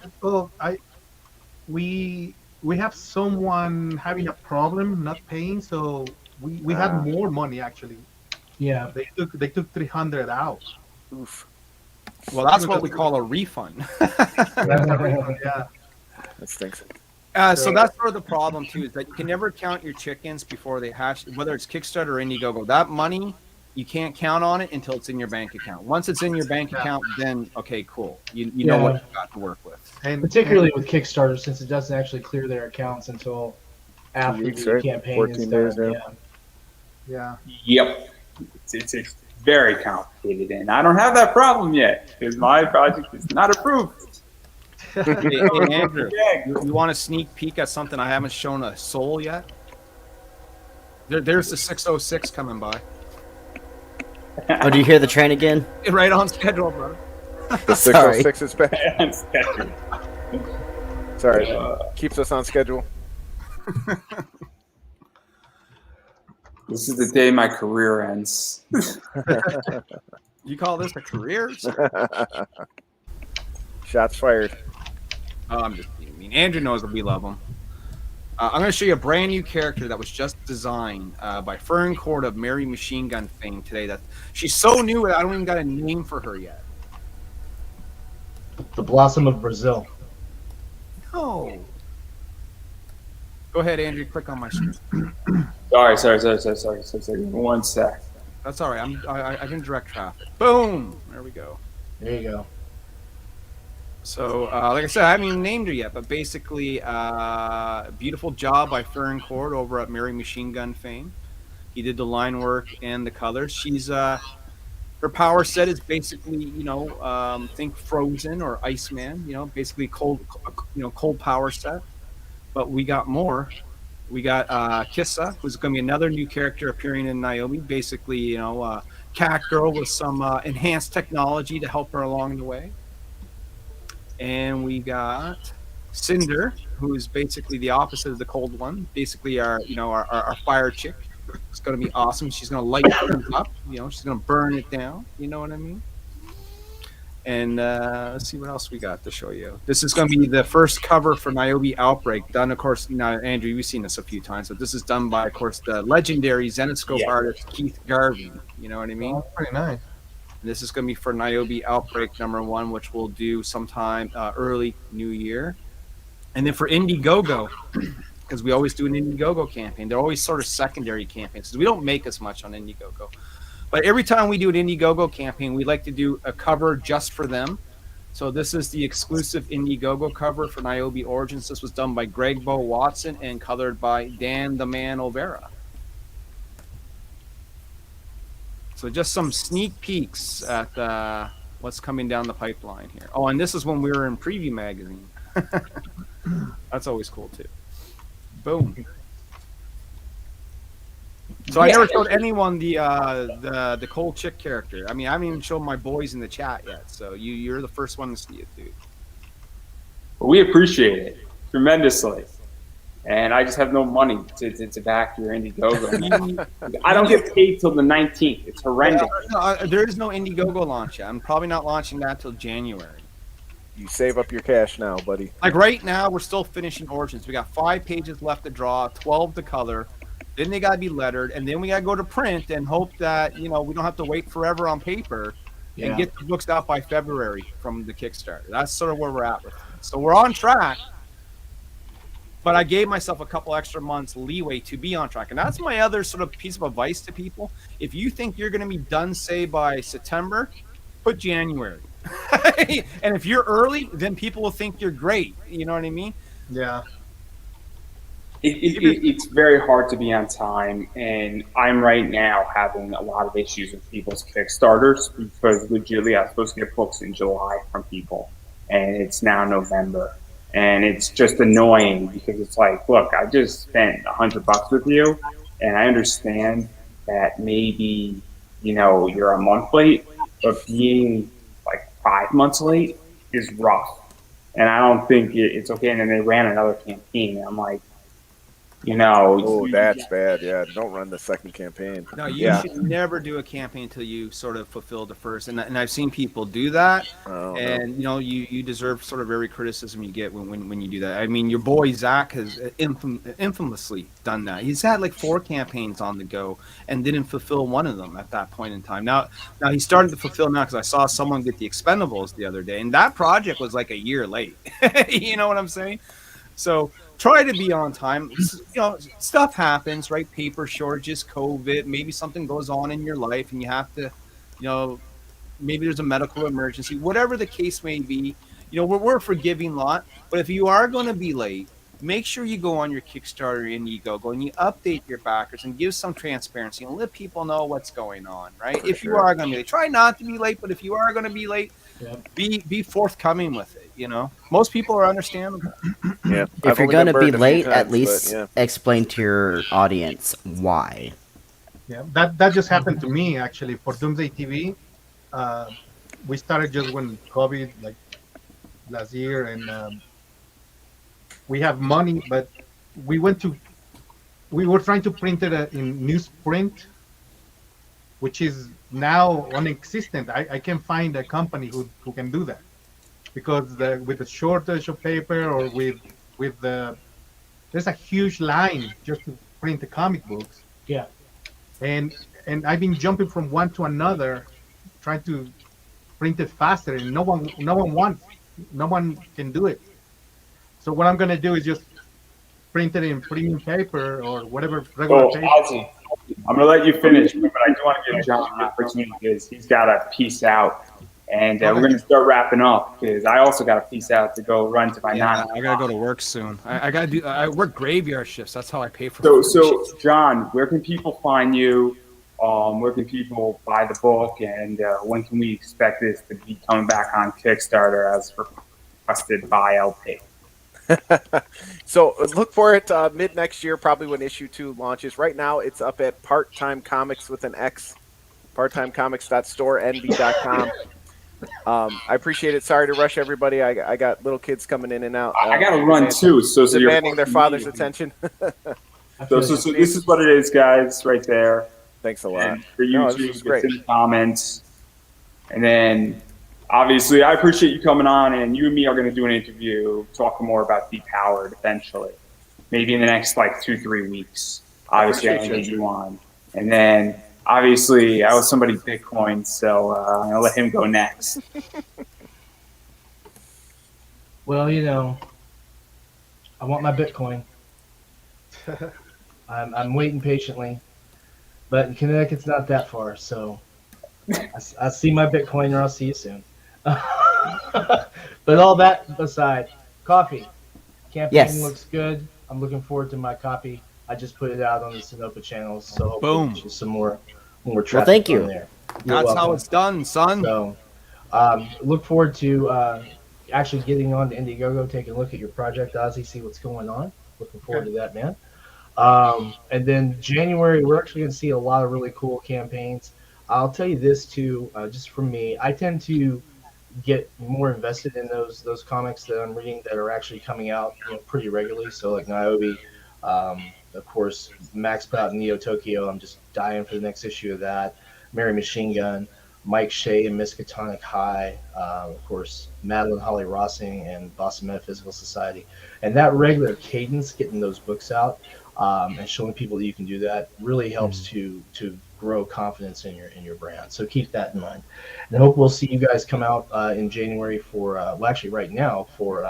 We we have someone having a problem not paying, so we had more money actually. Yeah. They took 300 out. Oof. Well, that's what we call a refund. That's a refund, yeah. That stinks. So that's sort of the problem too, is that you can never count your chickens before they hatch, whether it's Kickstarter or Indiegogo. That money, you can't count on it until it's in your bank account. Once it's in your bank account, then okay, cool. You know what you got to work with. And Particularly with Kickstarter, since it doesn't actually clear their accounts until after weeks, the right? campaign 14 is days, done. yeah. Yep. It's very complicated, and I don't have that problem yet because my project is not approved. Hey, Andrew, you want a sneak peek at something I haven't shown a soul yet? There's the 606 coming by. Oh, do you hear the train again? Right on schedule, brother. The Sorry. 606 is back. Sorry, keeps us on schedule. This is the day my career ends. You call this a career? Shots fired. Oh, I'm just being mean. Andrew knows that we love him. I'm going to show you a brand new character that was just designed by Fern Court of Mary Machine Gun fame today. That she's so new that I don't even got a name for her yet. The Blossom of Brazil. No. Go ahead, Andrew. Click on my screen. Sorry. One sec. That's all right. I can direct traffic. Boom. There we go. There you go. So, like I said, I haven't even named her yet, but basically, beautiful job by Fern Court over at Mary Machine Gun fame. He did the line work and the colors. She's her power set is basically, think Frozen or Iceman. Basically cold power set. But we got more. We got Kissa, who's going to be another new character appearing in Niobe. Basically, cat girl with some enhanced technology to help her along the way. And we got Cinder, who is basically the opposite of the cold one. Basically, our fire chick. It's going to be awesome. She's going to light things up. She's going to burn it down. You know what I mean? And let's see what else we got to show you. This is going to be the first cover for Niobe Outbreak, done, of course. Andrew, you've seen this a few times, but this is done by, of course, the legendary Zenescope artist Keith Garvey. You know what I mean? Oh, pretty nice. This is going to be for Niobe Outbreak #1, which we'll do sometime early New Year. And then for Indiegogo, because we always do an Indiegogo campaign. They're always sort of secondary campaigns because we don't make as much on Indiegogo. But every time we do an Indiegogo campaign, we like to do a cover just for them. So this is the exclusive Indiegogo cover for Niobe Origins. This was done by Greg Bo Watson and colored by Dan the Man Overa. So just some sneak peeks at what's coming down the pipeline here. Oh, and this is when we were in Preview Magazine. That's always cool too. Boom. So I never showed anyone the cold chick character. I mean, I haven't even shown my boys in the chat yet. So you're the first one to see it, dude. Well, we appreciate it tremendously. And I just have no money to back your Indiegogo. I don't get paid till the 19th. It's horrendous. There is no Indiegogo launch yet. I'm probably not launching that till January. You save up your cash now, buddy. Like right now, we're still finishing Origins. We got 5 pages left to draw, 12 to color. Then they got to be lettered, and then we got to go to print and hope that we don't have to wait forever on paper and get the books out by February from the Kickstarter. That's sort of where we're at with it. So we're on track. But I gave myself a couple extra months leeway to be on track. And that's my other sort of piece of advice to people. If you think you're going to be done, say, by September, put January. And if you're early, then people will think you're great. You know what I mean? Yeah. It's very hard to be on time. And I'm right now having a lot of issues with people's Kickstarters because legitimately I was supposed to get books in July from people. And it's now November. And it's just annoying because it's like, look, I just spent $100 with you, and I understand that maybe, you're a month late, but being like 5 months late is rough. And I don't think it's okay. And then they ran another campaign, and I'm like, You know, Oh, that's bad. Yeah, don't run the second campaign. No, you Yeah. should never do a campaign until you sort of fulfill the first. And I've seen people do that, Oh, no. and you deserve sort of every criticism you get when you do that. I mean, your boy Zach has infamously done that. He's had like 4 campaigns on the go and didn't fulfill one of them at that point in time. Now he's starting to fulfill now because I saw someone get the Expendables the other day, and that project was like a year late. You know what I'm saying? So try to be on time. Stuff happens, right? Paper shortages, COVID, maybe something goes on in your life and you have to, maybe there's a medical emergency, whatever the case may be. We're a forgiving lot, but if you are going to be late, make sure you go on your Kickstarter Indiegogo and you update your backers and give some transparency and let people know what's going on, right? If you are going to be late, try not to be late, but if you are going to be late, be forthcoming with it. Most people are understandable. Yeah. If you're going to be late, at least explain to your audience why. Yeah, that just happened to me actually for Doomsday TV. We started just when COVID, like last year, and we have money, but we were trying to print it in newsprint, which is now non-existent. I can find a company who can do that because with the shortage of paper or with the there's a huge line just to print the comic books. Yeah. And I've been jumping from one to another, trying to print it faster, and no one can do it. So what I'm gonna do is just print it in premium paper or whatever regular paper. Ozzy, I'm gonna let you finish, but I do want to give John an opportunity because he's got to peace out. And we're going to start wrapping up because I also got a piece out to go run to my 9. I got to go to work soon. I work graveyard shifts. That's how I pay for So John, where can people find you? Where can people buy the book? And when can we expect this to be coming back on Kickstarter as requested by LP? So look for it mid next year, probably when issue 2 launches. Right now, it's up at Part Time Comics with an X, parttimecomics.storenb.com. I appreciate it. Sorry to rush everybody. I got little kids coming in and out. I got to run too. So demanding their father's attention. so this is what it is, guys, right there. Thanks a lot. And for you this too, was great. in the comments. And then, obviously, I appreciate you coming on, and you and me are going to do an interview talking more about Depowered eventually. Maybe in the next, 2-3 weeks. Obviously, I need you on. And then, obviously, I owe somebody Bitcoin, so I'm going to let him go next. Well, I want my Bitcoin. I'm waiting patiently. But in Connecticut, it's not that far, so I'll see my Bitcoin or I'll see you soon. But all that aside, coffee. Campaign looks good. I'm looking forward to my copy. I just put it out on the Sinopa channels, so hopefully get you some more traffic. Well, thank you. There. That's how it's done, son. So look forward to actually getting on to Indiegogo, taking a look at your project, Ozzy, see what's going on. Looking forward to that, man. And then January, we're actually going to see a lot of really cool campaigns. I'll tell you this too, just from me, I tend to get more invested in those comics that I'm reading that are actually coming out pretty regularly. So like Niobe, of course, Max Bout and Neo Tokyo. I'm just dying for the next issue of that. Mary Machine Gun, Mike Shea and Miskatonic High, of course, Madeline Holly Rossing and Boston Metaphysical Society. And that regular cadence, getting those books out and showing people that you can do that really helps to grow confidence in your brand. So keep that in mind. And I hope we'll see you guys come out in January for, actually right now for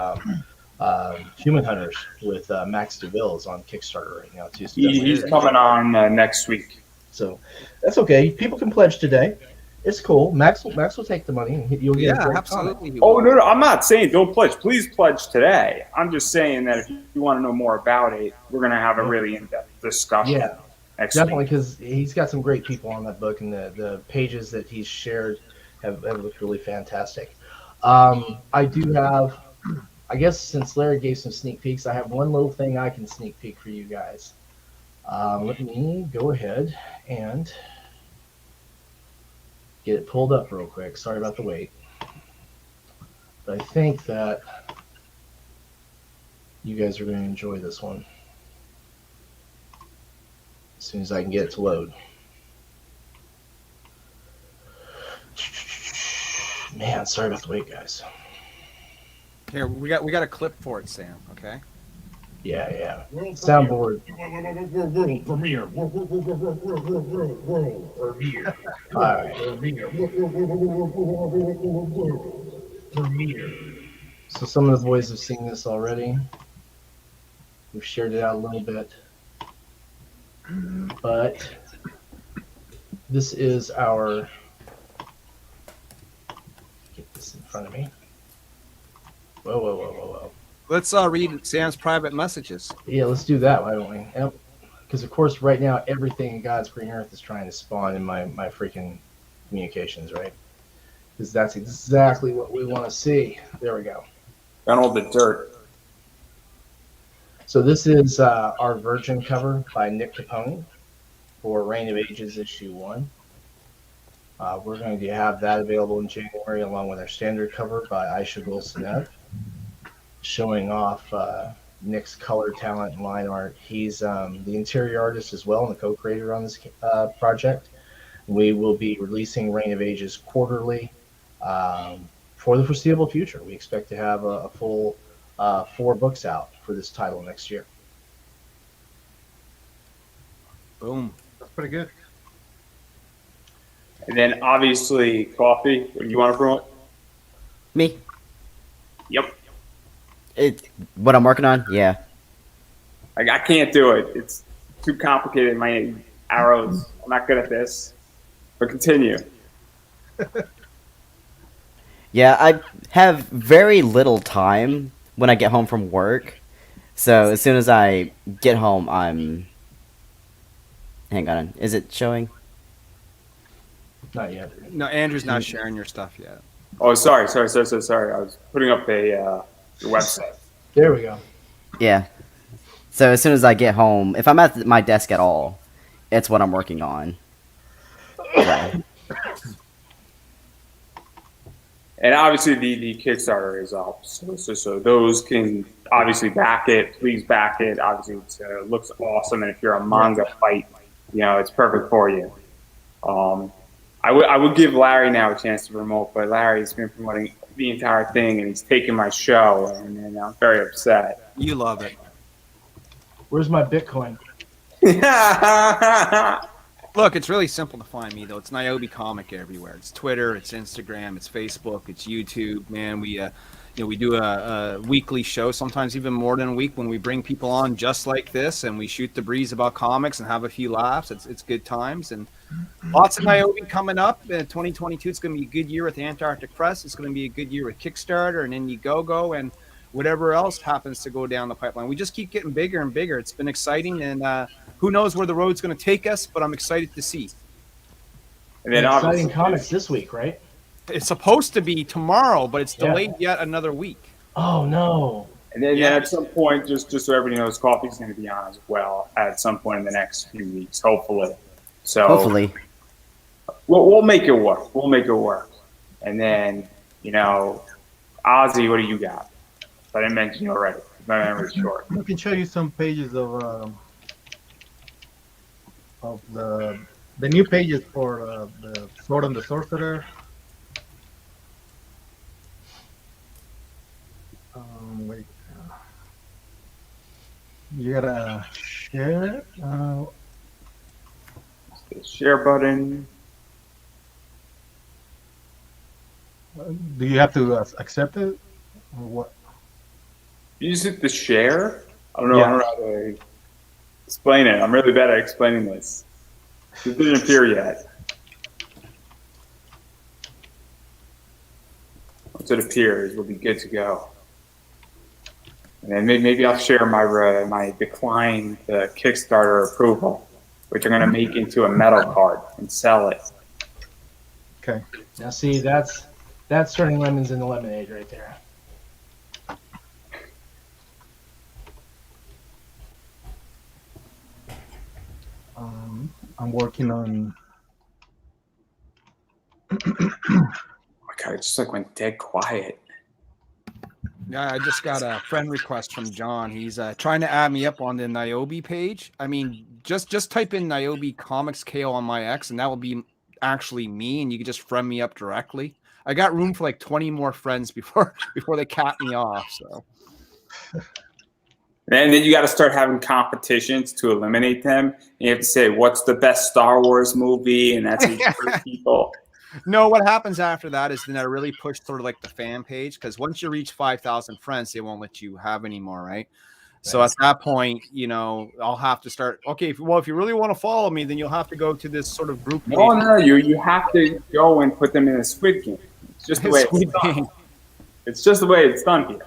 Human Hunters with Max DeVille is on Kickstarter right now too. So he's coming on next week. So that's okay. People can pledge today. It's cool. Max will take the money and you'll get a great absolutely. Comic. Oh no, I'm not saying don't pledge. Please pledge today. I'm just saying that if you want to know more about it, we're gonna have a really in-depth discussion. Yeah, definitely, because he's got some great people on that book, and the pages that he's shared have looked really fantastic. I do have, I guess since Larry gave some sneak peeks, I have one little thing I can sneak peek for you guys. Let me go ahead and get it pulled up real quick. Sorry about the wait. But I think that you guys are going to enjoy this one. as soon as I can get it to load. Man, sorry about the wait, guys. Here, we got a clip for it, Sam. Okay. Yeah. Soundboard. World premiere. World premiere. All right. Premiere. So some of the boys have seen this already. We've shared it out a little bit. But this is our... Get this in front of me. Whoa. Let's read Sam's private messages. Yeah, let's do that, why don't we? Yep. Because, of course, right now, everything in God's green earth is trying to spawn in my freaking communications, right? Because that's exactly what we want to see. There we go. Got all the dirt. So this is our Virgin cover by Nick Capone for Reign of Ages issue 1. We're going to have that available in January along with our standard cover by Aisha Golsanev, showing off Nick's color talent and line art. He's the interior artist as well and the co-creator on this project. We will be releasing Reign of Ages quarterly for the foreseeable future. We expect to have a full 4 books out for this title next year. Boom. That's pretty good. And then obviously coffee. What do you want to promote? Me? Yep. What I'm working on? Yeah. Like, I can't do it. It's too complicated. My arrows. I'm not good at this. But continue. Yeah, I have very little time when I get home from work. So as soon as I get home, I'm... Hang on. Is it showing? Not yet. No, Andrew's not sharing your stuff yet. Oh, sorry. I was putting up your website. There we go. Yeah. So as soon as I get home, if I'm at my desk at all, it's what I'm working on. So. And obviously the Kickstarter is up. So those can obviously back it. Please back it. Obviously it looks awesome. And if you're a manga fight, it's perfect for you. I would give Larry now a chance to promote, but Larry's been promoting the entire thing and he's taking my show, and I'm very upset. You love it. Where's my Bitcoin? Look, it's really simple to find me, though. It's Niobe Comic everywhere. It's Twitter, it's Instagram, it's Facebook, it's YouTube. Man, we do a weekly show, sometimes even more than a week, when we bring people on just like this, and we shoot the breeze about comics and have a few laughs. It's good times, and lots of Niobe coming up. 2022, it's going to be a good year with Antarctic Press. It's going to be a good year with Kickstarter and Indiegogo and whatever else happens to go down the pipeline. We just keep getting bigger and bigger. It's been exciting, and who knows where the road's going to take us, but I'm excited to see. And then exciting comics this week, right? It's supposed to be tomorrow, but it's delayed yet another week. Oh, no. And then at some point, just so everybody knows, coffee's going to be on as well at some point in the next few weeks, hopefully. So Hopefully. We'll make it work. And then, Ozzy, what do you got? I didn't mention you already. My memory's short. I can show you some pages of the new pages for the Sword and the Sorcerer. Wait. You gotta share. The share button. Do you have to accept it, or what? You just hit the share? I don't know how to explain it. I'm really bad at explaining this. It didn't appear yet. Once it appears, we'll be good to go. And then maybe I'll share my declined Kickstarter approval, which I'm going to make into a metal card and sell it. Okay. Now, see, that's turning lemons into lemonade right there. I'm working on. Oh my God, it just went dead quiet. Yeah, I just got a friend request from John. He's trying to add me up on the Niobe page. I mean, just type in Niobe Comics KO on my X, and that will be actually me, and you can just friend me up directly. I got room for like 20 more friends before they cap me off. So. And then you got to start having competitions to eliminate them. You have to say, what's the best Star Wars movie? And that's for people. No, what happens after that is then I really push sort of like the fan page, because once you reach 5,000 friends, they won't let you have any more, right? So at that point, you know, I'll have to start. Okay, if you really want to follow me, then you'll have to go to this sort of group. No, you have to go and put them in a Squid Game. It's just the way it's done. It's just the way it's done here.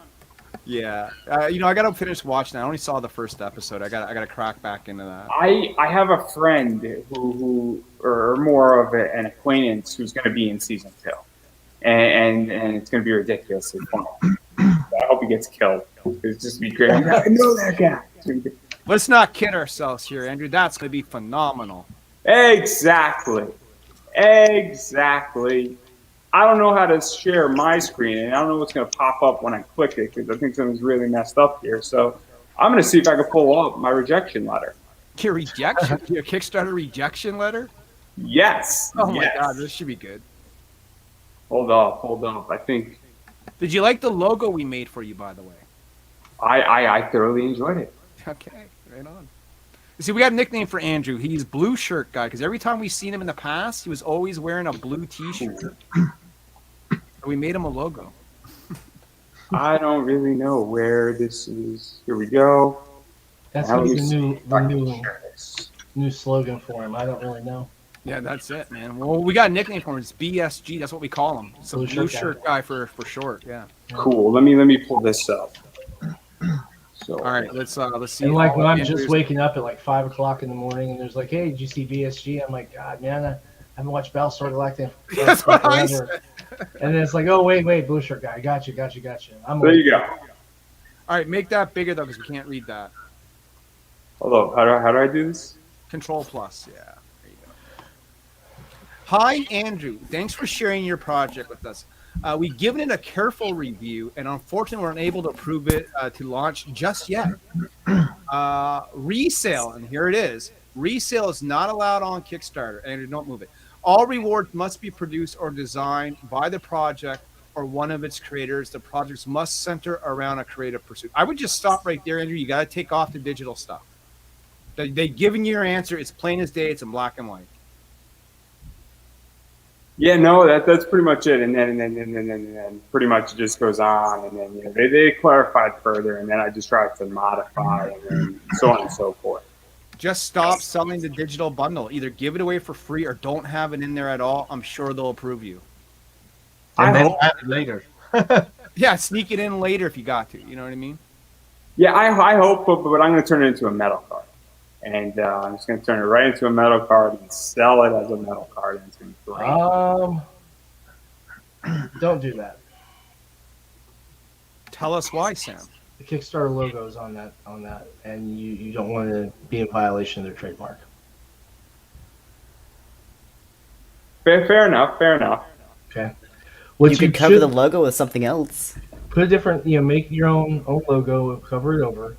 Yeah, you know, I got to finish watching. I only saw the first episode. I got to crack back into that. I have a friend who or more of an acquaintance who's going to be in season 2, and it's going to be ridiculously funny. I hope he gets killed. It's just be great. I know that guy. Let's not kid ourselves here, Andrew. That's going to be phenomenal. Exactly. I don't know how to share my screen, and I don't know what's going to pop up when I click it, because I think something's really messed up here. So I'm going to see if I can pull up my rejection letter. Your rejection? Your Kickstarter rejection letter? Yes. Oh my God, this should be good. Hold up. I think. Did you like the logo we made for you, by the way? I thoroughly enjoyed it. Okay, right on. See, we got a nickname for Andrew. He's Blue Shirt Guy, because every time we've seen him in the past, he was always wearing a blue T-shirt. We made him a logo. I don't really know where this is. Here we go. That's the new slogan for him. I don't really know. Yeah, that's it, man. Well, we got a nickname for him. It's BSG. That's what we call him. So Blue Shirt Guy for short. Yeah. Cool. Let me pull this up. So, all right, let's see. And like when I'm just waking up at like 5 o'clock in the morning, and there's like, hey, did you see BSG? I'm like, God, man, I haven't watched Battlestar Galactica. That's what I said. And then it's like, oh, wait, Blue Shirt Guy. Got you. There you go. All right, make that bigger, though, because we can't read that. Hold on. How do I do this? Control plus, yeah. There you go. Hi, Andrew. Thanks for sharing your project with us. We've given it a careful review, and unfortunately, we're unable to approve it to launch just yet. Resale, and here it is. Resale is not allowed on Kickstarter. Andrew, don't move it. All rewards must be produced or designed by the project or one of its creators. The projects must center around a creative pursuit. I would just stop right there, Andrew. You got to take off the digital stuff. They've given you your answer. It's plain as day. It's in black and white. Yeah, no, that's pretty much it. And then pretty much it just goes on. And then they clarified further, and then I just tried to modify, and then so on and so forth. Just stop selling the digital bundle. Either give it away for free or don't have it in there at all. I'm sure they'll approve you. And then add it later. Yeah, sneak it in later if you got to. You know what I mean? Yeah, I hope, but I'm going to turn it into a metal card. And I'm just going to turn it right into a metal card and sell it as a metal card. And it's going to be great. Don't do that. Tell us why, Sam. The Kickstarter logo is on that, and you don't want to be in violation of their trademark. Fair enough. Okay. You could cover the logo with something else. Put a different, make your own logo, cover it over,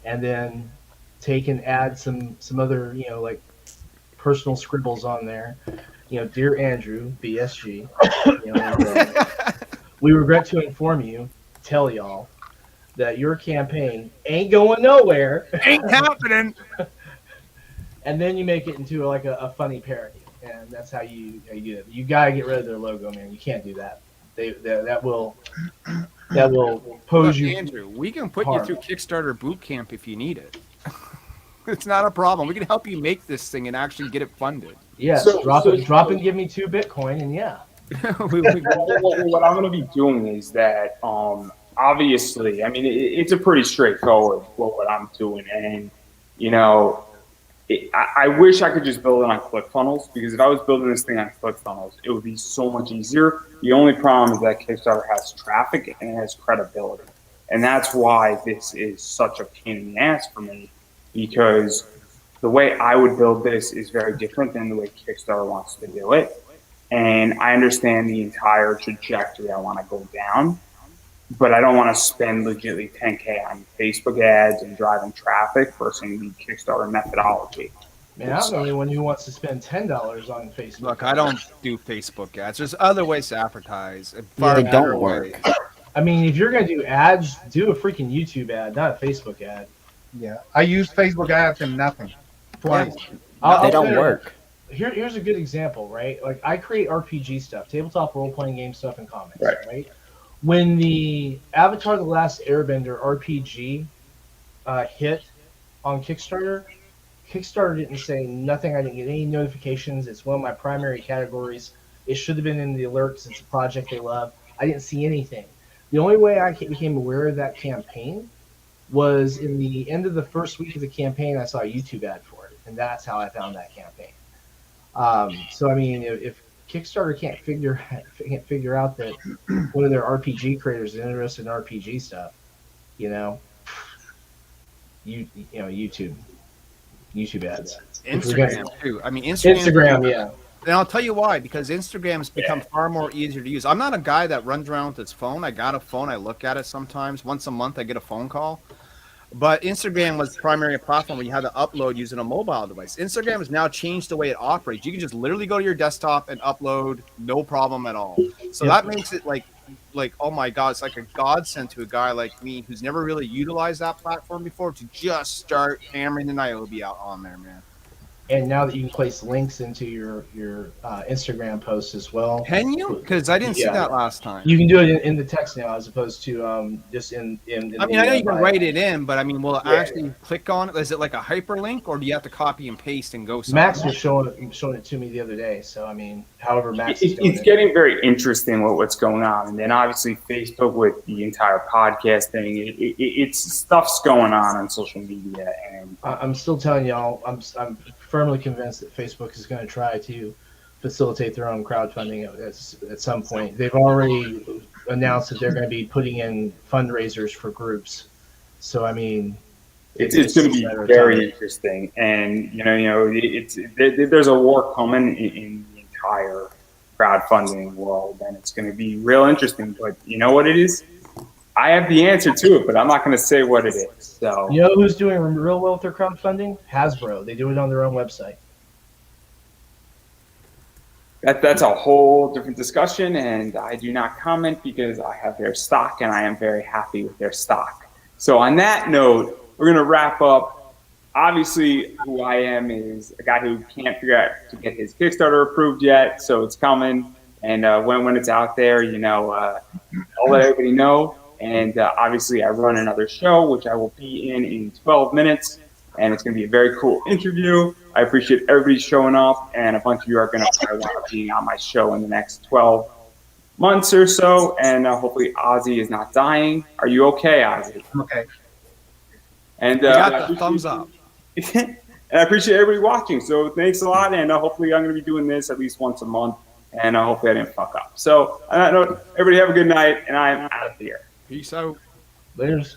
and then take and add some other, like personal scribbles on there. Dear Andrew, BSG. We regret to inform you, tell y'all, that your campaign ain't going nowhere. Ain't happening. And then you make it into like a funny parody, and that's how you do it. You gotta get rid of their logo, man. You can't do that. That will pose you. Andrew, we can put harm. you through Kickstarter boot camp if you need it. It's not a problem. We can help you make this thing and actually get it funded. Yes, drop and give me 2 Bitcoin, and yeah. What I'm going to be doing is that, obviously, I mean, it's a pretty straightforward what I'm doing, and I wish I could just build it on ClickFunnels, because if I was building this thing on ClickFunnels, it would be so much easier. The only problem is that Kickstarter has traffic and it has credibility, and that's why this is such a pain in the ass for me, because the way I would build this is very different than the way Kickstarter wants to do it. And I understand the entire trajectory I want to go down, but I don't want to spend legitimately $10K on Facebook ads and driving traffic versus the Kickstarter methodology. Man, I'm the only one who wants to spend $10 on Facebook. Look, I don't do Facebook ads. There's other ways to advertise. They better don't work. ways. I mean, if you're gonna do ads, do a freaking YouTube ad, not a Facebook ad. Yeah, I use Facebook ads and nothing. Twice. They don't tell you, work. Here's a good example, right? Like I create RPG stuff, tabletop role-playing game stuff, and comics, right? When the Avatar: The Last Airbender RPG hit on Kickstarter, Kickstarter didn't say nothing. I didn't get any notifications. It's one of my primary categories. It should have been in the alerts. It's a project they love. I didn't see anything. The only way I became aware of that campaign was in the end of the first week of the campaign. I saw a YouTube ad for it, and that's how I found that campaign. So I mean, if Kickstarter can't figure out that one of their RPG creators is interested in RPG stuff, YouTube ads, Instagram too. I mean, Instagram, yeah. And I'll tell you why, because Instagram's become far more easier to use. I'm not a guy that runs around with his phone. I got a phone. I look at it sometimes. Once a month, I get a phone call. But Instagram was the primary platform where you had to upload using a mobile device. Instagram has now changed the way it operates. You can just literally go to your desktop and upload, no problem at all. So that makes it like, oh my God, it's like a godsend to a guy like me who's never really utilized that platform before to just start hammering the Niobe out on there, man. And now that you can place links into your Instagram posts as well. Can you? Because I didn't see that last time. You can do it in the text now as opposed to just in I mean, I know you can write it in, but I mean, will it actually click on it? Is it like a hyperlink, or do you have to copy and paste and go somewhere? Max was showing it to me the other day. So, I mean, however Max is doing it's getting very interesting with what's going on. And then obviously Facebook with the entire podcast thing, it's stuff's going on social media. And I'm still telling y'all, I'm firmly convinced that Facebook is going to try to facilitate their own crowdfunding at some point. They've already announced that they're going to be putting in fundraisers for groups. So, I mean, it's going to be very interesting. And, there's a war coming in the entire crowdfunding world, and it's going to be real interesting. But you know what it is? I have the answer to it, but I'm not going to say what it is. So, you know who's doing real well with their crowdfunding? Hasbro. They do it on their own website. That's a whole different discussion, and I do not comment because I have their stock, and I am very happy with their stock. So on that note, we're going to wrap up. Obviously, who I am is a guy who can't figure out to get his Kickstarter approved yet, so it's coming. And when it's out there, I'll let everybody know. And obviously, I run another show, which I will be in 12 minutes. And it's going to be a very cool interview. I appreciate everybody showing up. And a bunch of you are going to probably want to be on my show in the next 12 months or so. And hopefully, Ozzy is not dying. Are you okay, Ozzy? Okay. And got the thumbs up. And I appreciate everybody watching. So thanks a lot. And hopefully, I'm going to be doing this at least once a month. And hopefully, I didn't fuck up. So on that note, everybody have a good night. And I'm out of here. Peace out. Laters.